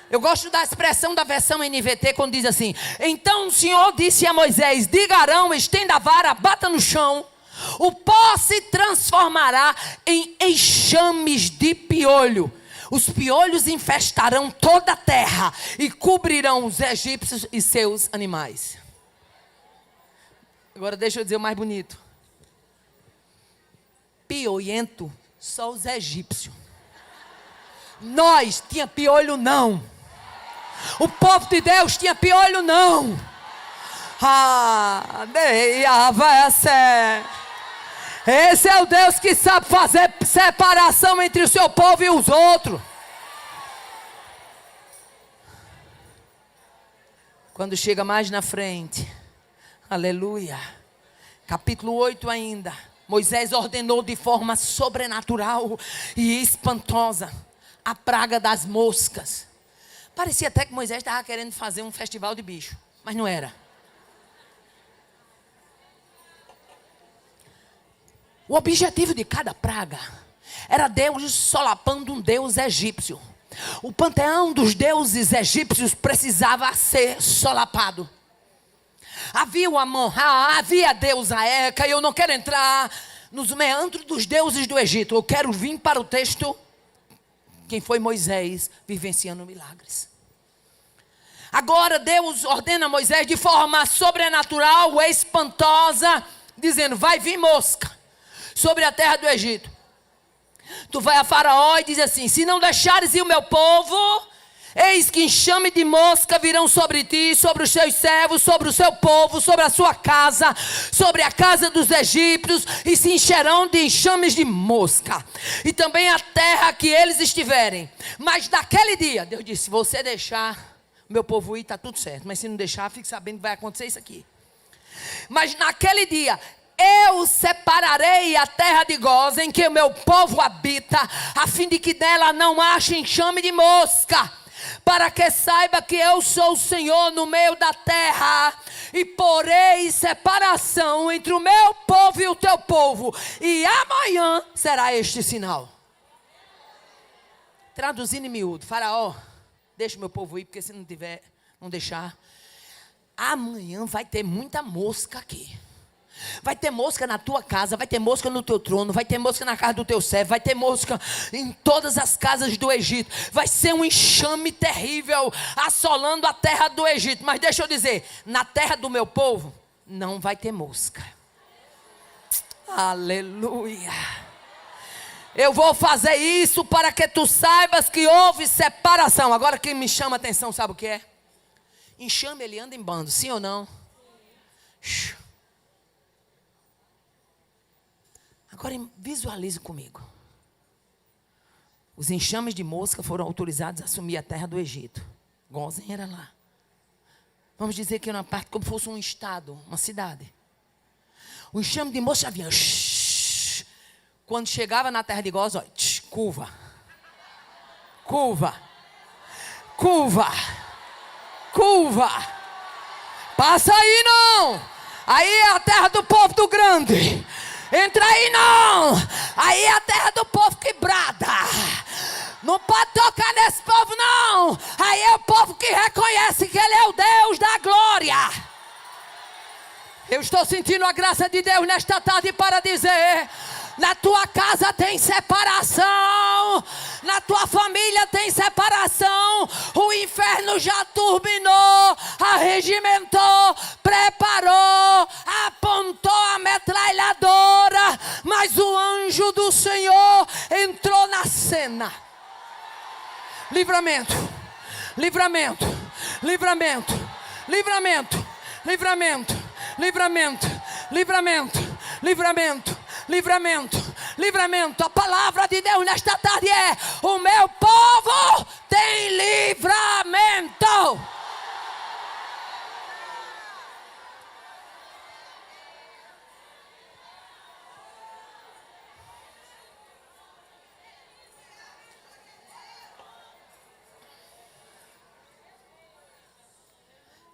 S1: Eu gosto da expressão da versão NVT quando diz assim: então o Senhor disse a Moisés: diga a Arão, estenda a vara, bata no chão. O pó se transformará em enxames de piolho. Os piolhos infestarão toda a terra e cobrirão os egípcios e seus animais. Agora deixa eu dizer o mais bonito. Piolhento, só os egípcios. Nós tinha piolho não. O povo de Deus tinha piolho não. Esse é o Deus que sabe fazer separação entre o seu povo e os outros. Quando chega mais na frente, aleluia, capítulo 8 ainda, Moisés ordenou de forma sobrenatural e espantosa a praga das moscas. Parecia até que Moisés estava querendo fazer um festival de bicho, mas não era. O objetivo de cada praga Era Deus solapando um deus egípcio. O panteão dos deuses egípcios precisava ser solapado. Havia o Amon-Ra, havia a deusa Eca, e eu não quero entrar nos meandros dos deuses do Egito. Eu quero vir para o texto, quem foi Moisés vivenciando milagres. Agora Deus ordena a Moisés de forma sobrenatural, espantosa, dizendo: vai vir mosca sobre a terra do Egito. Tu vai a Faraó e diz assim: se não deixares ir o meu povo, eis que enxame de mosca virão sobre ti, sobre os teus servos, sobre o seu povo, sobre a sua casa, sobre a casa dos egípcios, e se encherão de enxames de mosca, e também a terra que eles estiverem. Mas naquele dia, Deus disse: se você deixar o meu povo ir, está tudo certo, mas se não deixar, fique sabendo que vai acontecer isso aqui. Mas naquele dia, eu separarei a terra de Gósen, em que o meu povo habita, a fim de que nela não haja enxame de mosca, para que saiba que eu sou o Senhor no meio da terra, e porei separação entre o meu povo e o teu povo, e amanhã será este sinal. Traduzindo em miúdo: Faraó, deixa o meu povo ir, porque se não deixar, amanhã vai ter muita mosca aqui. Vai ter mosca na tua casa, vai ter mosca no teu trono, vai ter mosca na casa do teu servo, vai ter mosca em todas as casas do Egito. Vai ser um enxame terrível assolando a terra do Egito. Mas deixa eu dizer, na terra do meu povo não vai ter mosca. Aleluia. Eu vou fazer isso para que tu saibas que houve separação. Agora quem me chama a atenção, sabe o que é? Enxame, ele anda em bando, sim ou não? Agora visualize comigo. Os enxames de mosca foram autorizados a assumir a terra do Egito. Gósen era lá. Vamos dizer que era uma parte como se fosse um estado, uma cidade. O enxame de mosca já vinha. Quando chegava na terra de Gósen, curva. Curva. Curva. Curva. Passa aí não. Aí é a terra do povo do grande. Entra aí não. Aí é a terra do povo quebrada. Não pode tocar nesse povo não. Aí é o povo que reconhece que ele é o Deus da glória. Eu estou sentindo a graça de Deus nesta tarde para dizer: na tua casa tem separação, na tua família tem separação. O inferno já turbinou, arregimentou, preparou, apontou a metralhadora, mas o anjo do Senhor entrou na cena. Livramento, livramento, livramento, livramento, livramento, livramento, livramento, livramento, livramento, livramento. A palavra de Deus nesta tarde é: o meu povo tem livramento.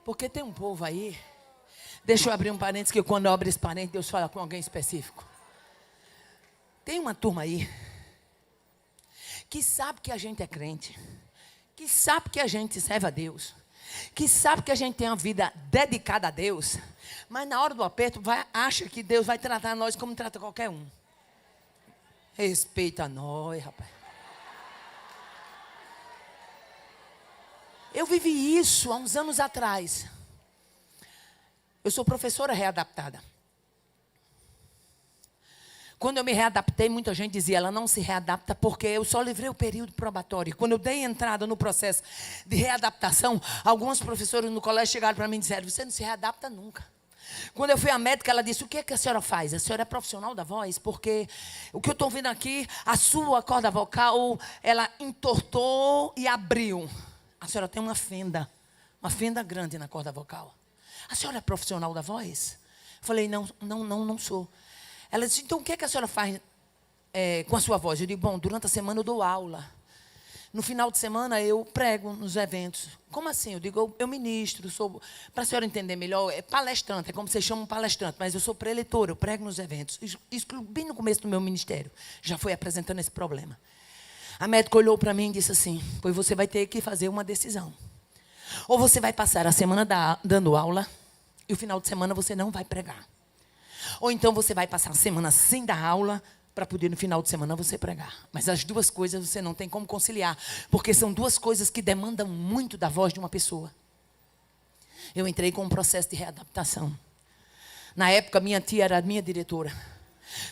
S1: Porque tem um povo aí, deixa eu abrir um parênteses, que quando eu abro esse parênteses, Deus fala com alguém específico. Tem uma turma aí que sabe que a gente é crente, que sabe que a gente serve a Deus, que sabe que a gente tem uma vida dedicada a Deus, mas na hora do aperto acha que Deus vai tratar nós como trata qualquer um. Respeita nós, rapaz. Eu vivi isso há uns anos atrás. Eu sou professora readaptada. Quando eu me readaptei, muita gente dizia: ela não se readapta porque eu só livrei o período probatório. Quando eu dei entrada no processo de readaptação, alguns professores no colégio chegaram para mim e disseram: você não se readapta nunca. Quando eu fui à médica, ela disse: o que é que a senhora faz? A senhora é profissional da voz? Porque o que eu estou vendo aqui, a sua corda vocal, ela entortou e abriu. A senhora tem uma fenda grande na corda vocal. A senhora é profissional da voz? Eu falei: não sou. Ela disse: então o que é que a senhora faz com a sua voz? Eu digo: bom, durante a semana eu dou aula. No final de semana eu prego nos eventos. Como assim? Eu digo, eu ministro, sou, para a senhora entender melhor, é palestrante, é como vocês chamam palestrante, mas eu sou preletora, eu prego nos eventos. Isso bem no começo do meu ministério, já foi apresentando esse problema. A médica olhou para mim e disse assim, pois você vai ter que fazer uma decisão. Ou você vai passar a semana dando aula, e o final de semana você não vai pregar. Ou então você vai passar a semana sem dar aula, para poder no final de semana você pregar. Mas as duas coisas você não tem como conciliar, porque são duas coisas que demandam muito da voz de uma pessoa. Eu entrei com um processo de readaptação. Na época, minha tia era a minha diretora.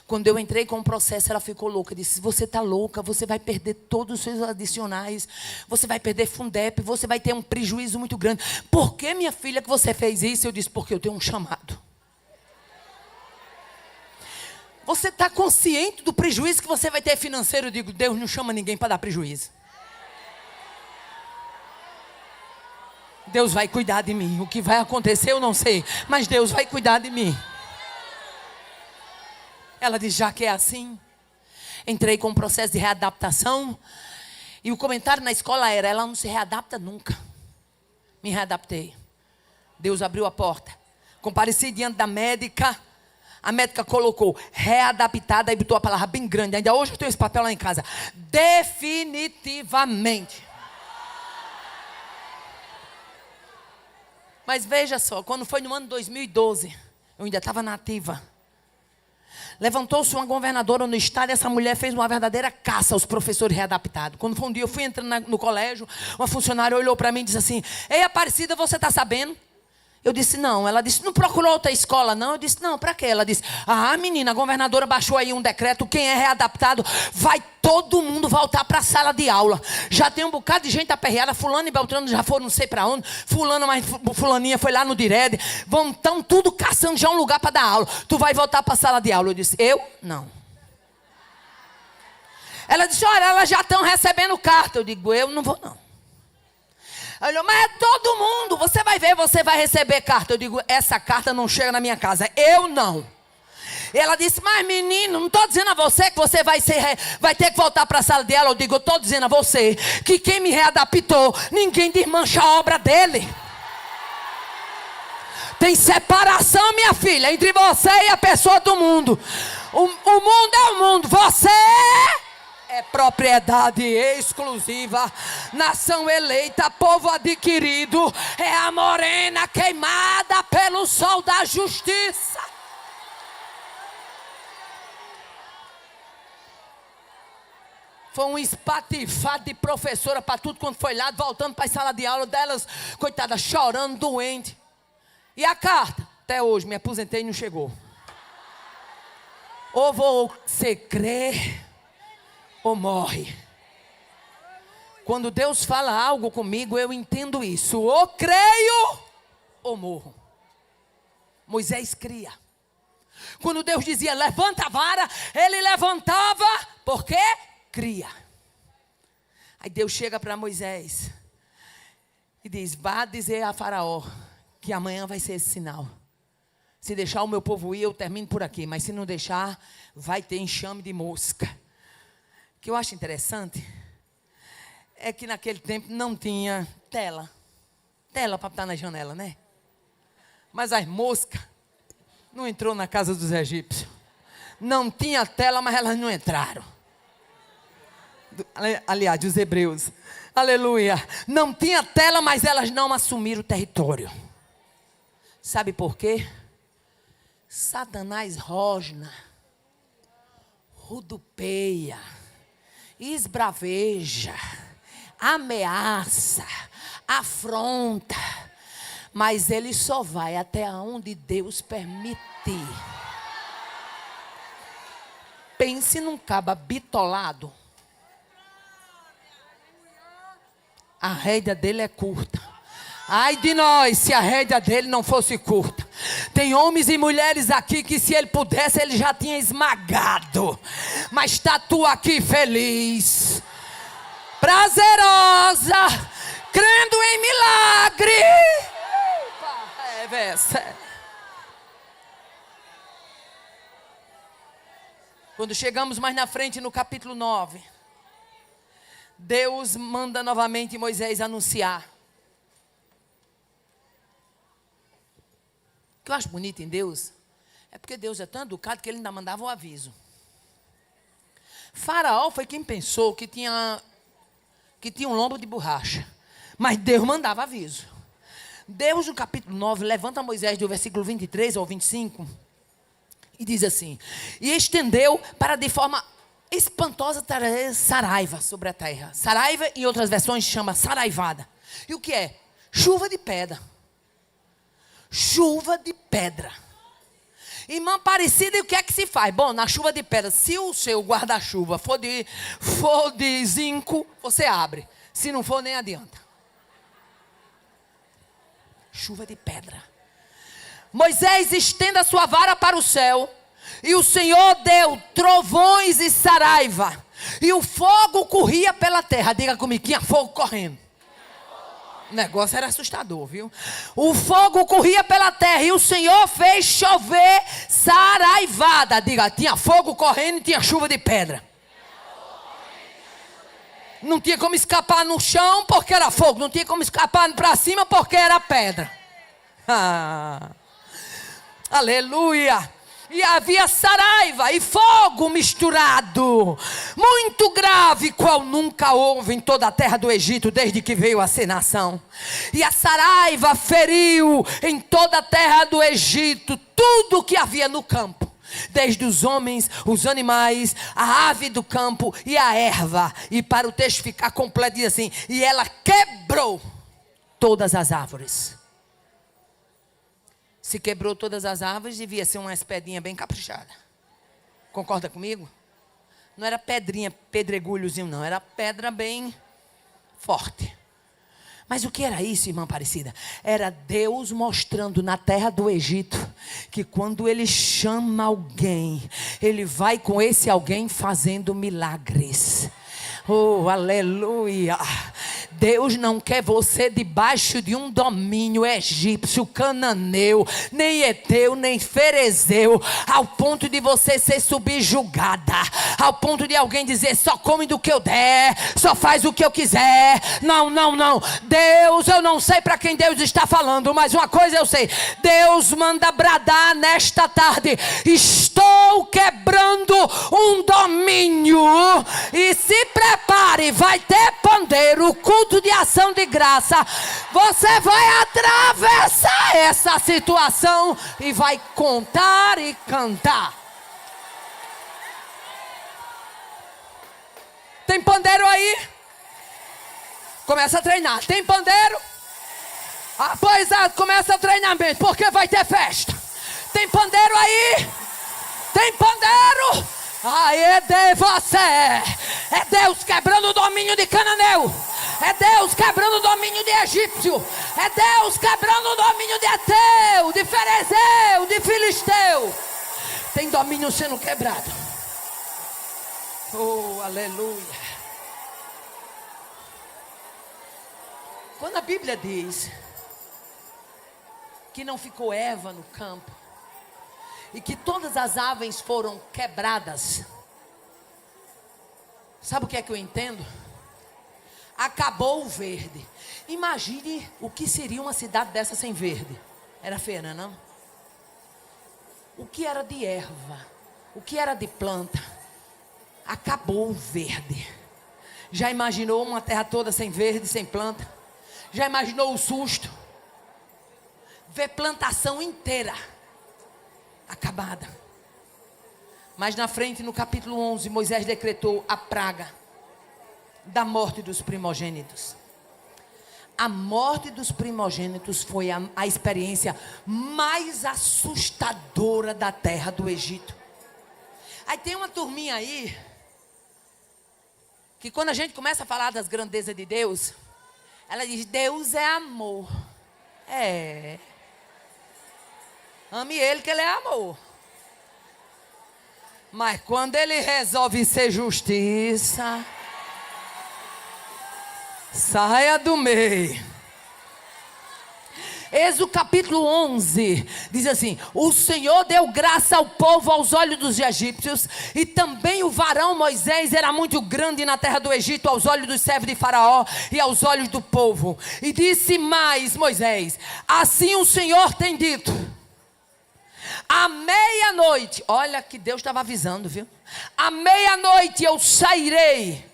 S1: Quando eu entrei com o processo, ela ficou louca. Disse, você está louca, você vai perder todos os seus adicionais, você vai perder Fundep, você vai ter um prejuízo muito grande. Por que, minha filha, que você fez isso? Eu disse, porque eu tenho um chamado. Você está consciente do prejuízo que você vai ter financeiro? Eu digo, Deus não chama ninguém para dar prejuízo. Deus vai cuidar de mim. O que vai acontecer eu não sei, mas Deus vai cuidar de mim. Ela diz, já que é assim, entrei com um processo de readaptação. E o comentário na escola era, ela não se readapta nunca. Me readaptei. Deus abriu a porta. Compareci diante da médica. A médica colocou readaptada e botou a palavra bem grande. Ainda hoje eu tenho esse papel lá em casa. Definitivamente. Mas veja só, quando foi no ano 2012, eu ainda estava na ativa. Levantou-se uma governadora no estado e essa mulher fez uma verdadeira caça aos professores readaptados. Quando foi um dia, eu fui entrando no colégio, uma funcionária olhou para mim e disse assim, ei, Aparecida, você está sabendo? Eu disse, não. Ela disse, não procurou outra escola, não? Eu disse, não, para quê? Ela disse, menina, a governadora baixou aí um decreto, quem é readaptado, vai todo mundo voltar para a sala de aula. Já tem um bocado de gente aperreada, fulano e Beltrano já foram não sei para onde, fulano, mas fulaninha foi lá no Dired, estão tudo caçando já um lugar para dar aula. Tu vai voltar para a sala de aula. Eu disse, eu? Não. Ela disse, olha, elas já estão recebendo carta. Eu digo, eu não vou não. Ela falou, mas é todo mundo, você vai ver, você vai receber carta. Eu digo, essa carta não chega na minha casa, eu não. Ela disse, mas menino, não estou dizendo a você que você vai ter que voltar para a sala de aula. Eu digo, eu estou dizendo a você que quem me readaptou, ninguém desmancha a obra dele. Tem separação, minha filha, entre você e a pessoa do mundo. O mundo é o mundo, você é propriedade exclusiva, nação eleita, povo adquirido, é a morena queimada pelo sol da justiça. Foi um espatifado de professora para tudo quando foi lá, voltando para a sala de aula delas, coitada, chorando, doente. E a carta? Até hoje, me aposentei e não chegou. Ou você crê ou morre. Quando Deus fala algo comigo, eu entendo isso. Ou creio ou morro. Moisés cria. Quando Deus dizia, levanta a vara, ele levantava, porque cria. Aí Deus chega para Moisés e diz, vá dizer a Faraó que amanhã vai ser esse sinal. Se deixar o meu povo ir, eu termino por aqui. Mas se não deixar, vai ter enxame de mosca. O que eu acho interessante é que naquele tempo não tinha tela. Tela para estar na janela, né? Mas as moscas não entrou na casa dos egípcios. Não tinha tela, mas elas não entraram. Aliás, dos hebreus. Aleluia. Não tinha tela, mas elas não assumiram o território. Sabe por quê? Satanás rosna, rodopeia, esbraveja, ameaça, afronta, mas ele só vai até onde Deus permitir. Pense num caba bitolado. A rédea dele é curta. Ai de nós, se a rédea dele não fosse curta. Tem homens e mulheres aqui que se ele pudesse, ele já tinha esmagado. Mas está tu aqui feliz, prazerosa, crendo em milagre. Quando chegamos mais na frente no capítulo 9, Deus manda novamente Moisés anunciar. O que eu acho bonito em Deus é porque Deus é tão educado que ele ainda mandava o aviso. Faraó foi quem pensou que tinha um lombo de borracha. Mas Deus mandava aviso. Deus, no capítulo 9, levanta Moisés do versículo 23 ao 25 e diz assim: e estendeu para de forma espantosa saraiva sobre a terra. Saraiva, em outras versões, chama saraivada. E o que é? Chuva de pedra. Chuva de pedra. Irmã Aparecida, e o que é que se faz? Bom, na chuva de pedra, se o seu guarda-chuva for de zinco, você abre. Se não for, nem adianta. Chuva de pedra. Moisés estenda a sua vara para o céu, e o Senhor deu trovões e saraiva, e o fogo corria pela terra. Diga comigo, tinha fogo correndo. O negócio era assustador, viu? O fogo corria pela terra e o Senhor fez chover saraivada. Diga, tinha fogo correndo e tinha chuva de pedra. Não tinha como escapar no chão porque era fogo. Não tinha como escapar para cima porque era pedra. Aleluia! E havia saraiva e fogo misturado, muito grave, qual nunca houve em toda a terra do Egito, desde que veio a ser nação. E a saraiva feriu em toda a terra do Egito tudo o que havia no campo, desde os homens, os animais, a ave do campo e a erva. E para o texto ficar completo, diz assim: e ela quebrou todas as árvores. Se quebrou todas as árvores, devia ser uma pedrinha bem caprichada. Concorda comigo? Não era pedrinha, pedregulhozinho não. Era pedra bem forte. Mas o que era isso, irmã Aparecida? Era Deus mostrando na terra do Egito que quando Ele chama alguém, Ele vai com esse alguém fazendo milagres. Oh, aleluia! Deus não quer você debaixo de um domínio egípcio, cananeu, nem eteu, nem ferezeu, ao ponto de você ser subjugada, ao ponto de alguém dizer: só come do que eu der, só faz o que eu quiser. Não, não, não. Deus, eu não sei para quem Deus está falando, mas uma coisa eu sei: Deus manda bradar nesta tarde: estou quebrando um domínio. E se prepare, vai ter pandeiro, culto de ação de graça. Você vai atravessar essa situação e vai contar e cantar. Tem pandeiro aí? Começa a treinar. Tem pandeiro? Pois é, começa o treinamento, porque vai ter festa. Tem pandeiro aí? Tem pandeiro? Aí de você. É Deus quebrando o domínio de cananeu. É Deus quebrando o domínio de egípcio. É Deus quebrando o domínio de ateu, de ferezeu, de filisteu. Tem domínio sendo quebrado. Oh, aleluia. Quando a Bíblia diz que não ficou erva no campo e que todas as aves foram quebradas, sabe o que é que eu entendo? Acabou o verde. Imagine o que seria uma cidade dessa sem verde. Era feia, não? O que era de erva, o que era de planta, acabou o verde. Já imaginou uma terra toda sem verde, sem planta? Já imaginou o susto? Ver plantação inteira acabada. Mas na frente, no capítulo 11, Moisés decretou a praga da morte dos primogênitos. A morte dos primogênitos foi a experiência mais assustadora da terra do Egito. Aí tem uma turminha aí, que quando a gente começa a falar das grandezas de Deus, ela diz: Deus é amor. É. Ame Ele, que Ele é amor. Mas quando Ele resolve ser justiça, saia do meio. Êxodo capítulo 11, diz assim: o Senhor deu graça ao povo aos olhos dos egípcios, e também o varão Moisés era muito grande na terra do Egito, aos olhos dos servos de Faraó e aos olhos do povo. E disse mais Moisés: assim o Senhor tem dito, à meia-noite, olha que Deus estava avisando, viu? À meia-noite eu sairei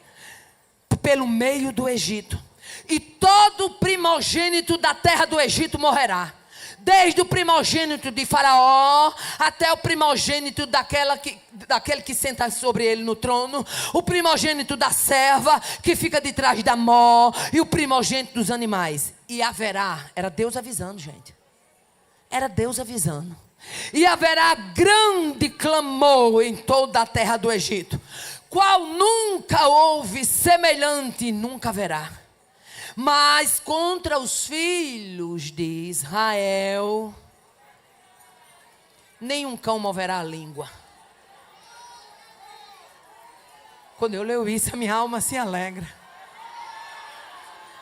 S1: pelo meio do Egito, e todo primogênito da terra do Egito morrerá, desde o primogênito de Faraó até o primogênito daquele que senta sobre ele no trono, o primogênito da serva que fica de trás da mó, e o primogênito dos animais. E haverá, era Deus avisando, gente, era Deus avisando, e haverá grande clamor em toda a terra do Egito, qual nunca houve semelhante, nunca haverá. Mas contra os filhos de Israel, nenhum cão moverá a língua. Quando eu leio isso, a minha alma se alegra.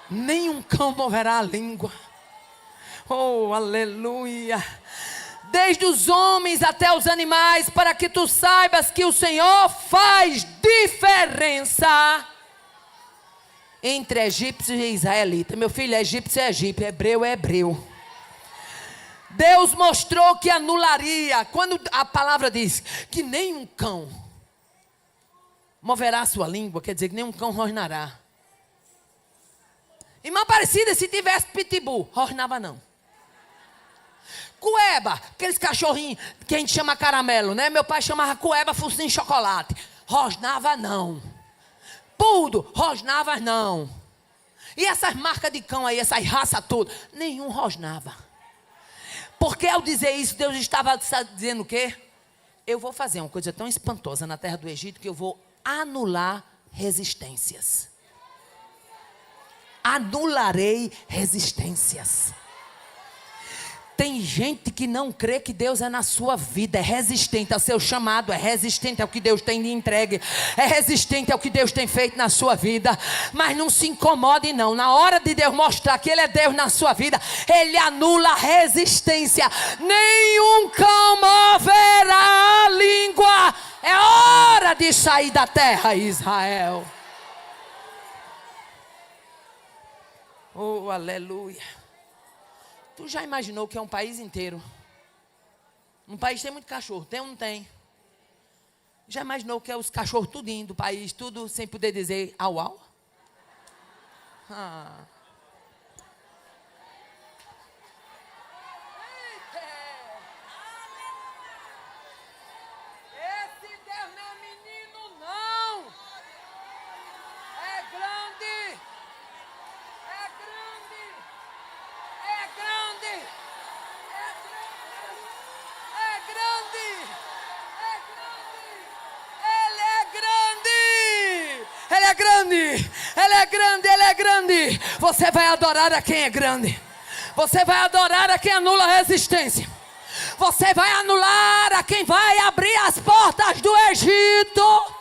S1: Nenhum cão moverá a língua. Oh, aleluia. Desde os homens até os animais, para que tu saibas que o Senhor faz diferença entre egípcio e israelita. Meu filho, egípcio é egípcio, hebreu é hebreu. Deus mostrou que anularia, quando a palavra diz que nenhum cão moverá a sua língua, quer dizer que nenhum cão rosnará. Irmã Aparecida, se tivesse pitbull, rosnava não. Cueba, aqueles cachorrinhos que a gente chama caramelo, né? Meu pai chamava cueba, focinho de chocolate. Rosnava não. Pudo, rosnava não. E essas marcas de cão aí, essas raças todas, nenhum rosnava. Porque ao dizer isso, Deus estava dizendo o quê? Eu vou fazer uma coisa tão espantosa na terra do Egito, que eu vou anular resistências. Anularei resistências. Tem gente que não crê que Deus é na sua vida, é resistente ao seu chamado, é resistente ao que Deus tem lhe entregue, é resistente ao que Deus tem feito na sua vida, mas não se incomode não, na hora de Deus mostrar que Ele é Deus na sua vida, Ele anula a resistência. Nenhum cão moverá a língua, é hora de sair da terra, Israel. Oh, aleluia. Tu já imaginou que é um país inteiro? Um país tem muito cachorro, tem ou não tem? Já imaginou que é os cachorros tudinho do país, tudo sem poder dizer au au? Ah. Esse Deus não é menino não. É grande. É grande. É grande. É grande. É grande. Ele é grande. Ele é grande. Ele é grande. Ele é grande. Você vai adorar a quem é grande. Você vai adorar a quem anula a resistência. Você vai anular a quem vai abrir as portas do Egito.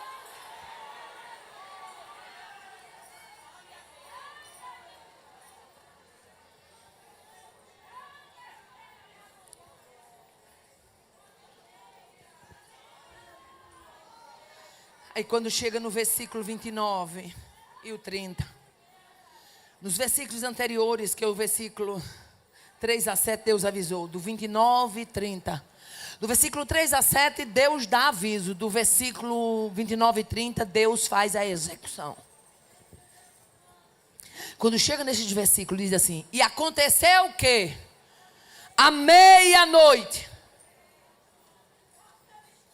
S1: Aí quando chega no versículo 29 e o 30, nos versículos anteriores, que é o versículo 3 a 7, Deus avisou, do 29 e 30. Do versículo 3 a 7, Deus dá aviso. Do versículo 29 e 30, Deus faz a execução. Quando chega nesses versículos, diz assim: e aconteceu o quê? À meia-noite.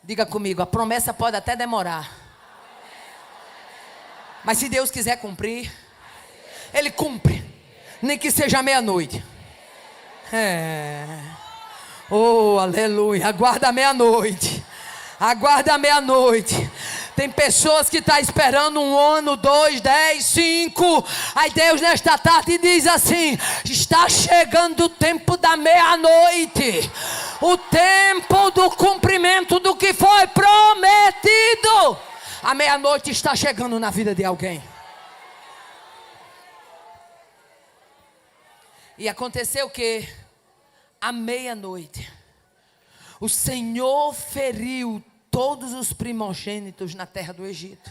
S1: Diga comigo, a promessa pode até demorar. Mas se Deus quiser cumprir, Ele cumpre. Nem que seja meia-noite. Oh, aleluia. Aguarda a meia-noite. Aguarda a meia-noite. Tem pessoas que estão esperando 1 ano, 2, 10, 5. Aí Deus nesta tarde diz assim: está chegando o tempo da meia-noite. O tempo do cumprimento do que foi prometido. A meia-noite está chegando na vida de alguém. E aconteceu o quê? à meia-noite, o Senhor feriu todos os primogênitos na terra do Egito.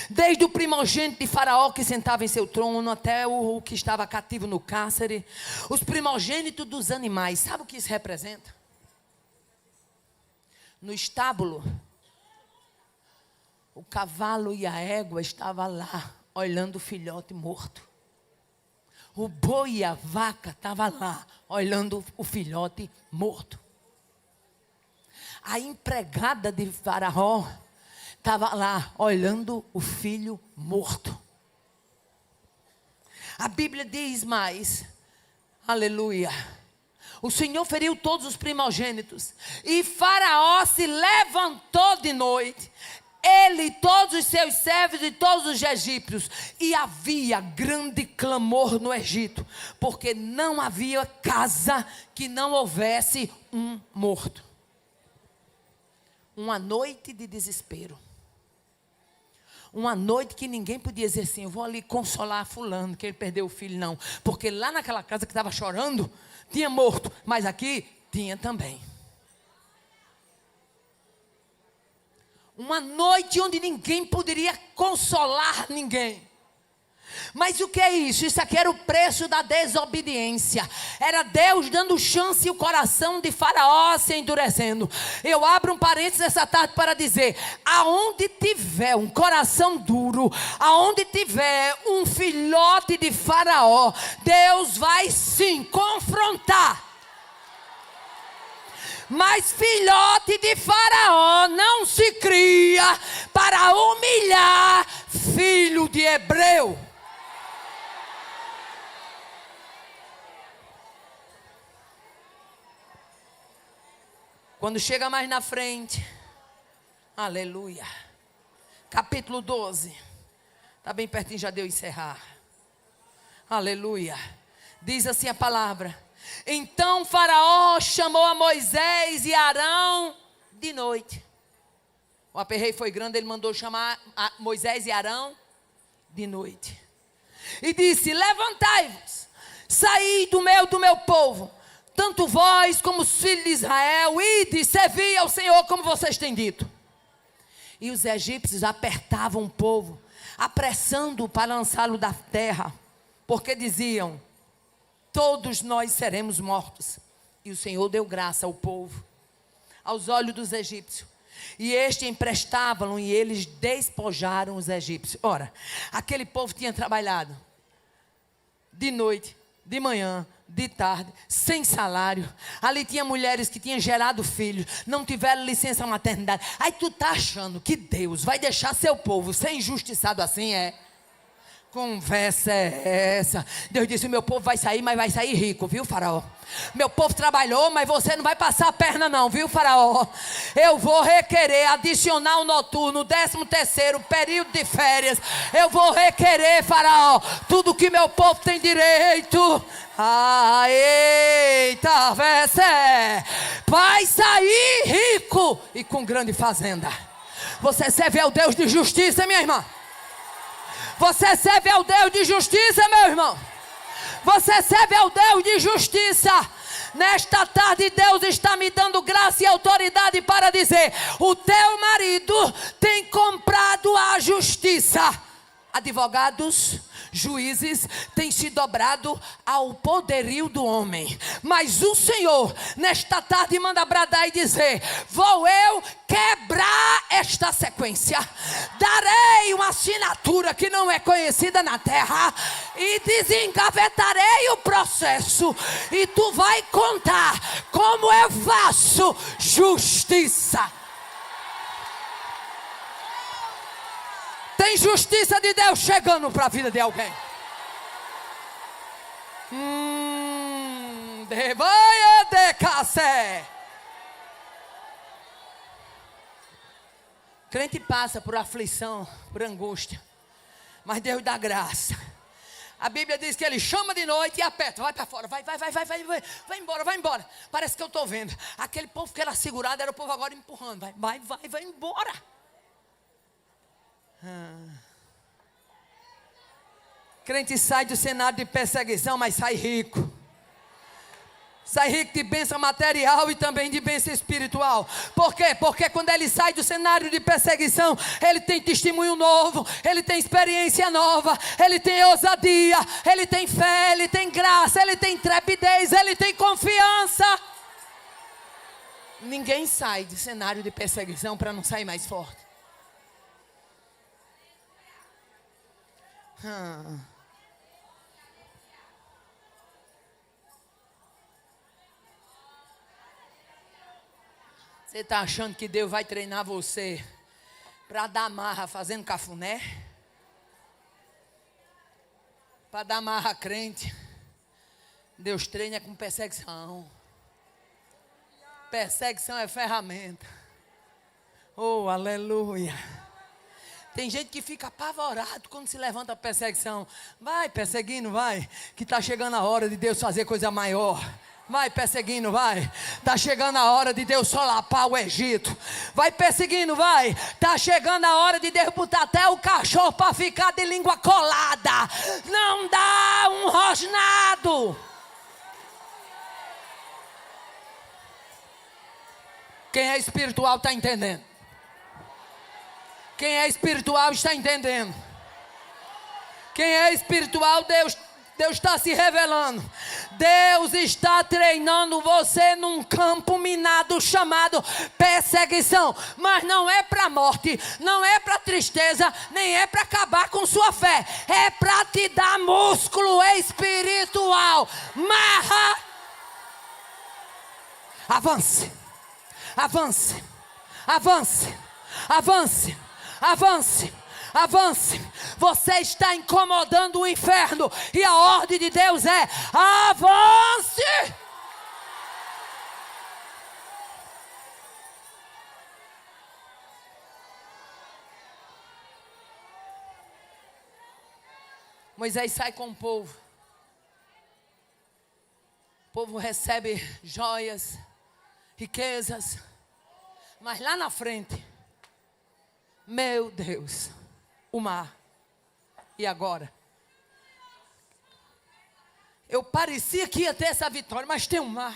S1: Desde o primogênito de Faraó que sentava em seu trono, até o que estava cativo no cárcere, os primogênitos dos animais. Sabe o que isso representa? No estábulo, o cavalo e a égua estavam lá, olhando o filhote morto. O boi e a vaca estavam lá, olhando o filhote morto. A empregada de Faraó estava lá, olhando o filho morto. A Bíblia diz mais, aleluia, o Senhor feriu todos os primogênitos, e Faraó se levantou de noite, ele, todos os seus servos e todos os egípcios, e havia grande clamor no Egito, porque não havia casa que não houvesse um morto. Uma noite de desespero. Uma noite que ninguém podia dizer assim, eu vou ali consolar fulano, que ele perdeu o filho, não. Porque lá naquela casa que estava chorando, tinha morto, mas aqui tinha também. Uma noite onde ninguém poderia consolar ninguém. Mas o que é isso? Isso aqui era o preço da desobediência. Era Deus dando chance e o coração de Faraó se endurecendo. Eu abro um parênteses essa tarde para dizer, aonde tiver um coração duro, aonde tiver um filhote de Faraó, Deus vai sim confrontar. Mas filhote de Faraó não se cria para humilhar filho de hebreu. Quando chega mais na frente, aleluia, capítulo 12, está bem pertinho já de eu encerrar, aleluia, diz assim a palavra, então Faraó chamou a Moisés e Arão de noite, o aperreio foi grande, ele mandou chamar a Moisés e Arão de noite, e disse, levantai-vos, saí do meio do meu povo, tanto vós como os filhos de Israel, ide, servi ao Senhor como vocês têm dito. E os egípcios apertavam o povo, apressando-o para lançá-lo da terra, porque diziam, todos nós seremos mortos. E o Senhor deu graça ao povo, aos olhos dos egípcios. E este emprestavam e eles despojaram os egípcios. Ora, aquele povo tinha trabalhado de noite, de manhã, de tarde, sem salário. Ali tinha mulheres que tinham gerado filhos, não tiveram licença maternidade. Aí tu tá achando que Deus vai deixar seu povo ser injustiçado assim, é? Conversa é essa? Deus disse, o meu povo vai sair, mas vai sair rico, viu, Faraó? Meu povo trabalhou, mas você não vai passar a perna não, viu, Faraó? Eu vou requerer adicionar o noturno, 13º período de férias. Eu vou requerer, Faraó, tudo que meu povo tem direito. Ah, eita, véssé, vai sair rico e com grande fazenda. Você serve ao Deus de justiça, minha irmã. Você serve ao Deus de justiça, meu irmão. Você serve ao Deus de justiça. Nesta tarde Deus está me dando graça e autoridade para dizer, o teu marido tem comprado a justiça. Advogados, juízes têm se dobrado ao poderio do homem, mas o Senhor nesta tarde manda bradar e dizer, vou eu quebrar esta sequência, darei uma assinatura que não é conhecida na terra e desengavetarei o processo e tu vai contar como eu faço justiça. Tem justiça de Deus chegando para a vida de alguém. Devaia de cacé. Crente passa por aflição, por angústia, mas Deus dá graça. A Bíblia diz que ele chama de noite e aperta, vai para fora, vai embora. Parece que eu estou vendo. Aquele povo que era segurado, era o povo agora empurrando, vai embora. Crente sai do cenário de perseguição, mas sai rico. Sai rico de bênção material e também de bênção espiritual. Por quê? Porque quando ele sai do cenário de perseguição, ele tem testemunho novo, ele tem experiência nova, ele tem ousadia, ele tem fé, ele tem graça, ele tem intrepidez, ele tem confiança. Ninguém sai do cenário de perseguição para não sair mais forte. Você está achando que Deus vai treinar você para dar marra fazendo cafuné? Para dar marra a crente? Deus treina com perseguição. Perseguição é ferramenta. Oh, aleluia. Tem gente que fica apavorado quando se levanta a perseguição. Vai perseguindo, vai. Que está chegando a hora de Deus fazer coisa maior. Vai perseguindo, vai. Está chegando a hora de Deus solapar o Egito. Vai perseguindo, vai. Está chegando a hora de Deus botar até o cachorro para ficar de língua colada. Não dá um rosnado. Quem é espiritual está entendendo. Quem é espiritual está entendendo. Quem é espiritual, Deus está se revelando. Deus está treinando você num campo minado chamado perseguição. Mas não é para morte, não é para tristeza, nem é para acabar com sua fé. É para te dar músculo espiritual. Marra. Avance, avance, avance, avance, avance. Avance, você está incomodando o inferno e a ordem de Deus é: avance. Moisés sai com o povo. O povo recebe joias, riquezas, mas lá na frente, meu Deus, o mar. E agora? Eu parecia que ia ter essa vitória, mas tem um mar.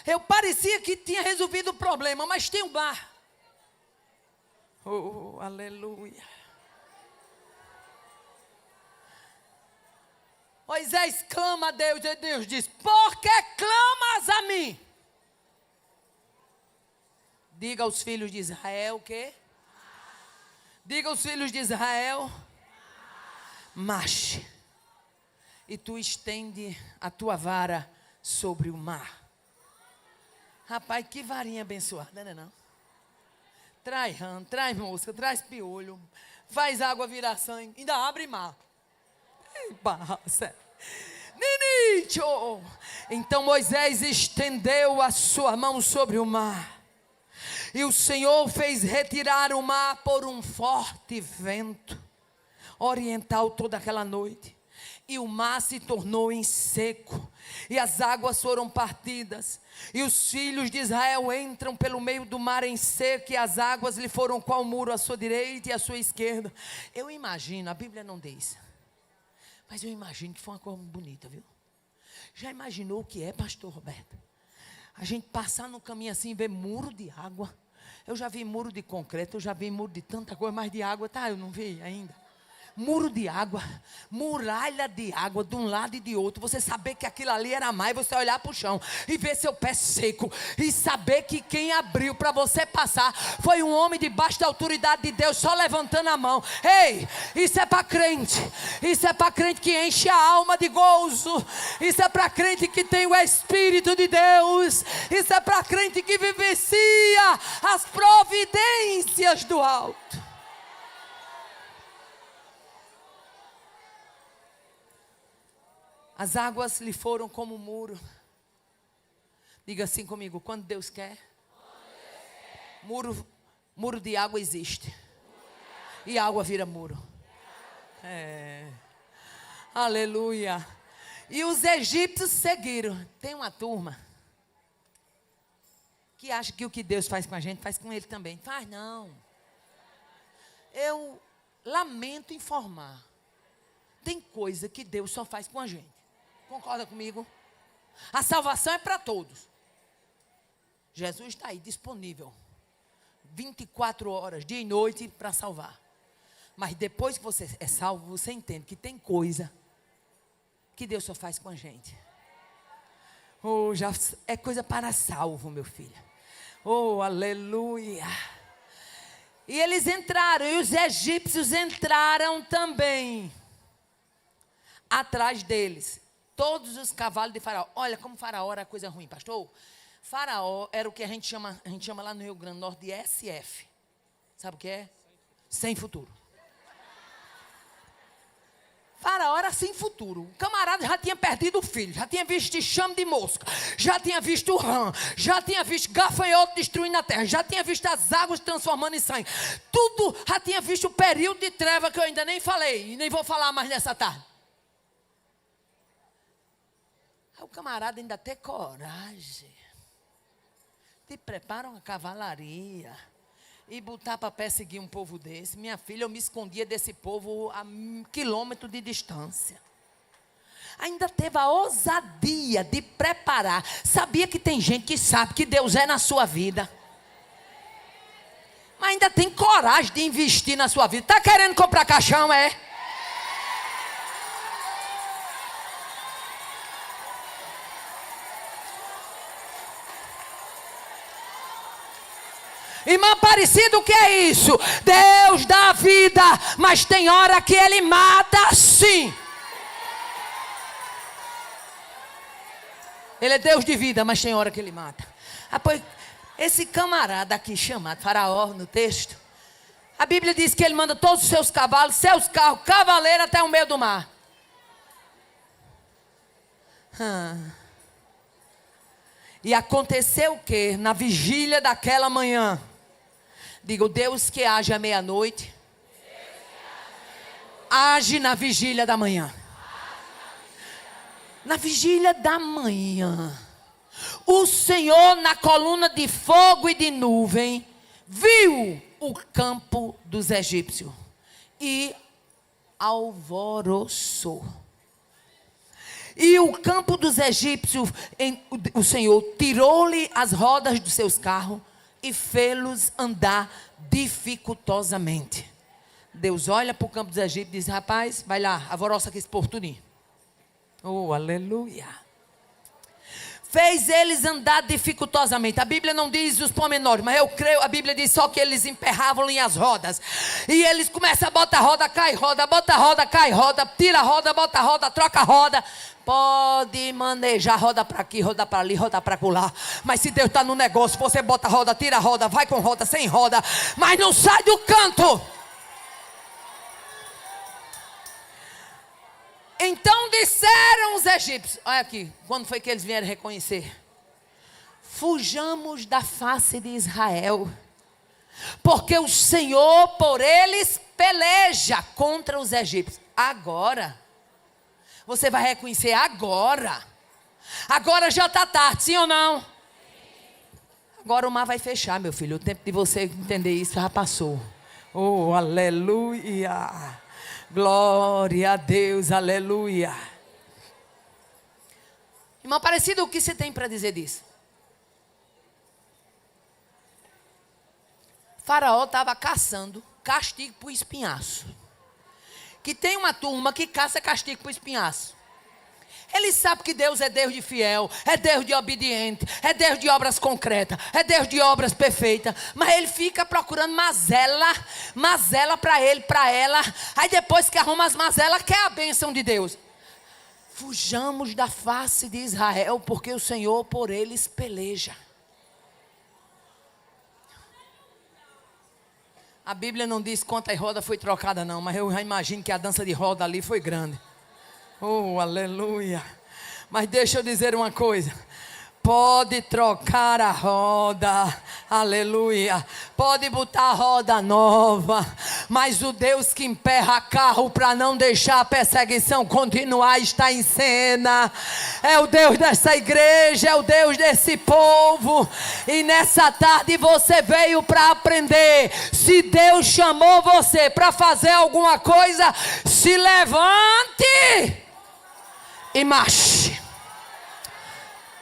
S1: Eu parecia que tinha resolvido o problema, mas tem um mar. Oh, aleluia. Moisés clama a Deus e Deus diz: por que clamas a mim? Diga aos filhos de Israel o quê? Diga aos filhos de Israel: marche, e tu estende a tua vara sobre o mar. Rapaz, que varinha abençoada, não é não? Traz rã, traz mosca, traz piolho, faz água virar sangue, ainda abre mar. Então Moisés estendeu a sua mão sobre o mar. E o Senhor fez retirar o mar por um forte vento oriental toda aquela noite. E o mar se tornou em seco, e as águas foram partidas. E os filhos de Israel entram pelo meio do mar em seco, e as águas lhe foram qual muro à sua direita e à sua esquerda. Eu imagino, a Bíblia não diz, mas eu imagino que foi uma coisa bonita, viu? Já imaginou o que é, pastor Roberto? A gente passar no caminho assim e ver muro de água. Eu já vi muro de concreto, eu já vi muro de tanta coisa, mas de água, tá, eu não vi ainda. Muro de água, muralha de água de um lado e de outro. Você saber que aquilo ali era mar, e você olhar para o chão e ver seu pé seco. E saber que quem abriu para você passar foi um homem debaixo da autoridade de Deus, só levantando a mão. Ei, isso é para crente. Isso é para crente que enche a alma de gozo. Isso é para crente que tem o Espírito de Deus. Isso é para crente que vivencia as providências do alto. As águas lhe foram como um muro. Diga assim comigo: quando Deus quer, muro de água existe. E a água vira muro. Aleluia. E os egípcios seguiram. Tem uma turma que acha que o que Deus faz com a gente, faz com ele também. Faz não. Eu lamento informar. Tem coisa que Deus só faz com a gente. Concorda comigo? A salvação é para todos. Jesus está aí disponível 24 horas, dia e noite, para salvar. Mas depois que você é salvo, você entende que tem coisa que Deus só faz com a gente. Oh, já é coisa para salvo, meu filho. Oh, aleluia. E eles entraram, e os egípcios entraram também atrás deles. Todos os cavalos de Faraó. Olha como Faraó era coisa ruim, pastor. Faraó era o que a gente chama lá no Rio Grande do Norte de SF. Sabe o que é? Sem futuro. Faraó era sem futuro. O camarada já tinha perdido o filho, já tinha visto chame de mosca, já tinha visto o rã, já tinha visto gafanhoto destruindo a terra, já tinha visto as águas transformando em sangue. Tudo, já tinha visto o período de treva que eu ainda nem falei, e nem vou falar mais nessa tarde. Aí o camarada ainda tem coragem de preparar uma cavalaria e botar para perseguir um povo desse. Minha filha, eu me escondia desse povo a quilômetro de distância. Ainda teve a ousadia de preparar. Sabia que tem gente que sabe que Deus é na sua vida, mas ainda tem coragem de investir na sua vida. Está querendo comprar caixão, é? Irmã Aparecida, o que é isso? Deus dá vida, mas tem hora que Ele mata sim. Ele é Deus de vida, mas tem hora que Ele mata. Pois, esse camarada aqui chamado Faraó no texto, a Bíblia diz que ele manda todos os seus cavalos, seus carros, cavaleiros até o meio do mar. E aconteceu o que? Na vigília daquela manhã, digo, Deus que age à meia-noite, age na vigília da manhã. Na vigília da manhã, o Senhor na coluna de fogo e de nuvem viu o campo dos egípcios e alvoroçou. E o campo dos egípcios, o Senhor tirou-lhe as rodas dos seus carros e fê-los andar dificultosamente. Deus olha para o campo dos egípcios e diz, rapaz, vai lá, alvoroça aqui esse povo tudinho. Oh, aleluia. Fez eles andar dificultosamente. A Bíblia não diz os pormenores, mas eu creio, a Bíblia diz só que eles emperravam-lhe as rodas. E eles começam a botar roda, cai roda, bota roda, cai roda, tira roda, bota roda, troca roda. Pode manejar roda para aqui, roda para ali, roda para colar. Mas se Deus está no negócio, você bota roda, tira roda, vai com roda, sem roda, mas não sai do canto. Então disseram os egípcios, olha aqui, quando foi que eles vieram reconhecer? Fujamos da face de Israel, porque o Senhor por eles peleja contra os egípcios. Agora, você vai reconhecer agora. Agora já está tarde, sim ou não? Agora o mar vai fechar, meu filho, o tempo de você entender isso já passou. Oh, aleluia. Glória a Deus, aleluia. Irmão Aparecido, o que você tem para dizer disso? Faraó estava caçando castigo para o espinhaço. Que tem uma turma que caça castigo para o espinhaço. Ele sabe que Deus é Deus de fiel, é Deus de obediente, é Deus de obras concretas, é Deus de obras perfeitas. Mas ele fica procurando mazela para ele, para ela. Aí depois que arruma as mazelas, quer a bênção de Deus. Fujamos da face de Israel, porque o Senhor por eles peleja. A Bíblia não diz quantas rodas foi trocada não, mas eu já imagino que a dança de roda ali foi grande. Oh, aleluia. Mas deixa eu dizer uma coisa. Pode trocar a roda, aleluia. Pode botar a roda nova, mas o Deus que emperra carro para não deixar a perseguição continuar está em cena. É o Deus dessa igreja, é o Deus desse povo. E nessa tarde você veio para aprender. Se Deus chamou você para fazer alguma coisa, se levante e marche.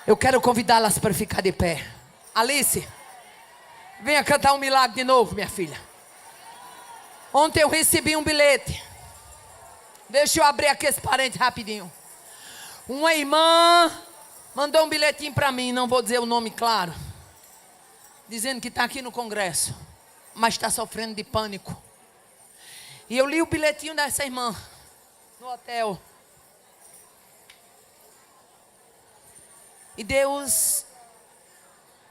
S1: Eu quero convidá-las para ficar de pé. Alice, venha cantar um milagre de novo, minha filha. Ontem eu recebi um bilhete. Deixa eu abrir aqui esse parente rapidinho. Uma irmã mandou um bilhetinho para mim, não vou dizer o nome claro, dizendo que está aqui no congresso, mas está sofrendo de pânico. E eu li o bilhetinho dessa irmã no hotel. E Deus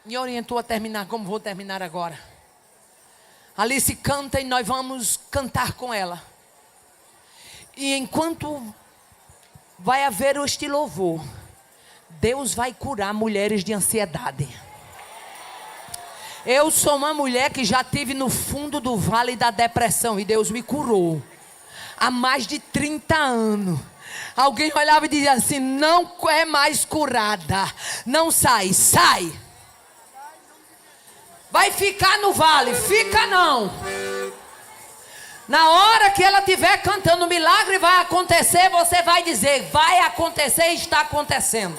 S1: me orientou a terminar como vou terminar agora. Alice canta e nós vamos cantar com ela. E enquanto vai haver este louvor, Deus vai curar mulheres de ansiedade. Eu sou uma mulher que já estive no fundo do vale da depressão e Deus me curou. Há mais de 30 anos. Alguém olhava e dizia assim: não é mais curada. Não sai, sai. Vai ficar no vale, fica não. Na hora que ela estiver cantando, o milagre vai acontecer, você vai dizer: vai acontecer e está acontecendo.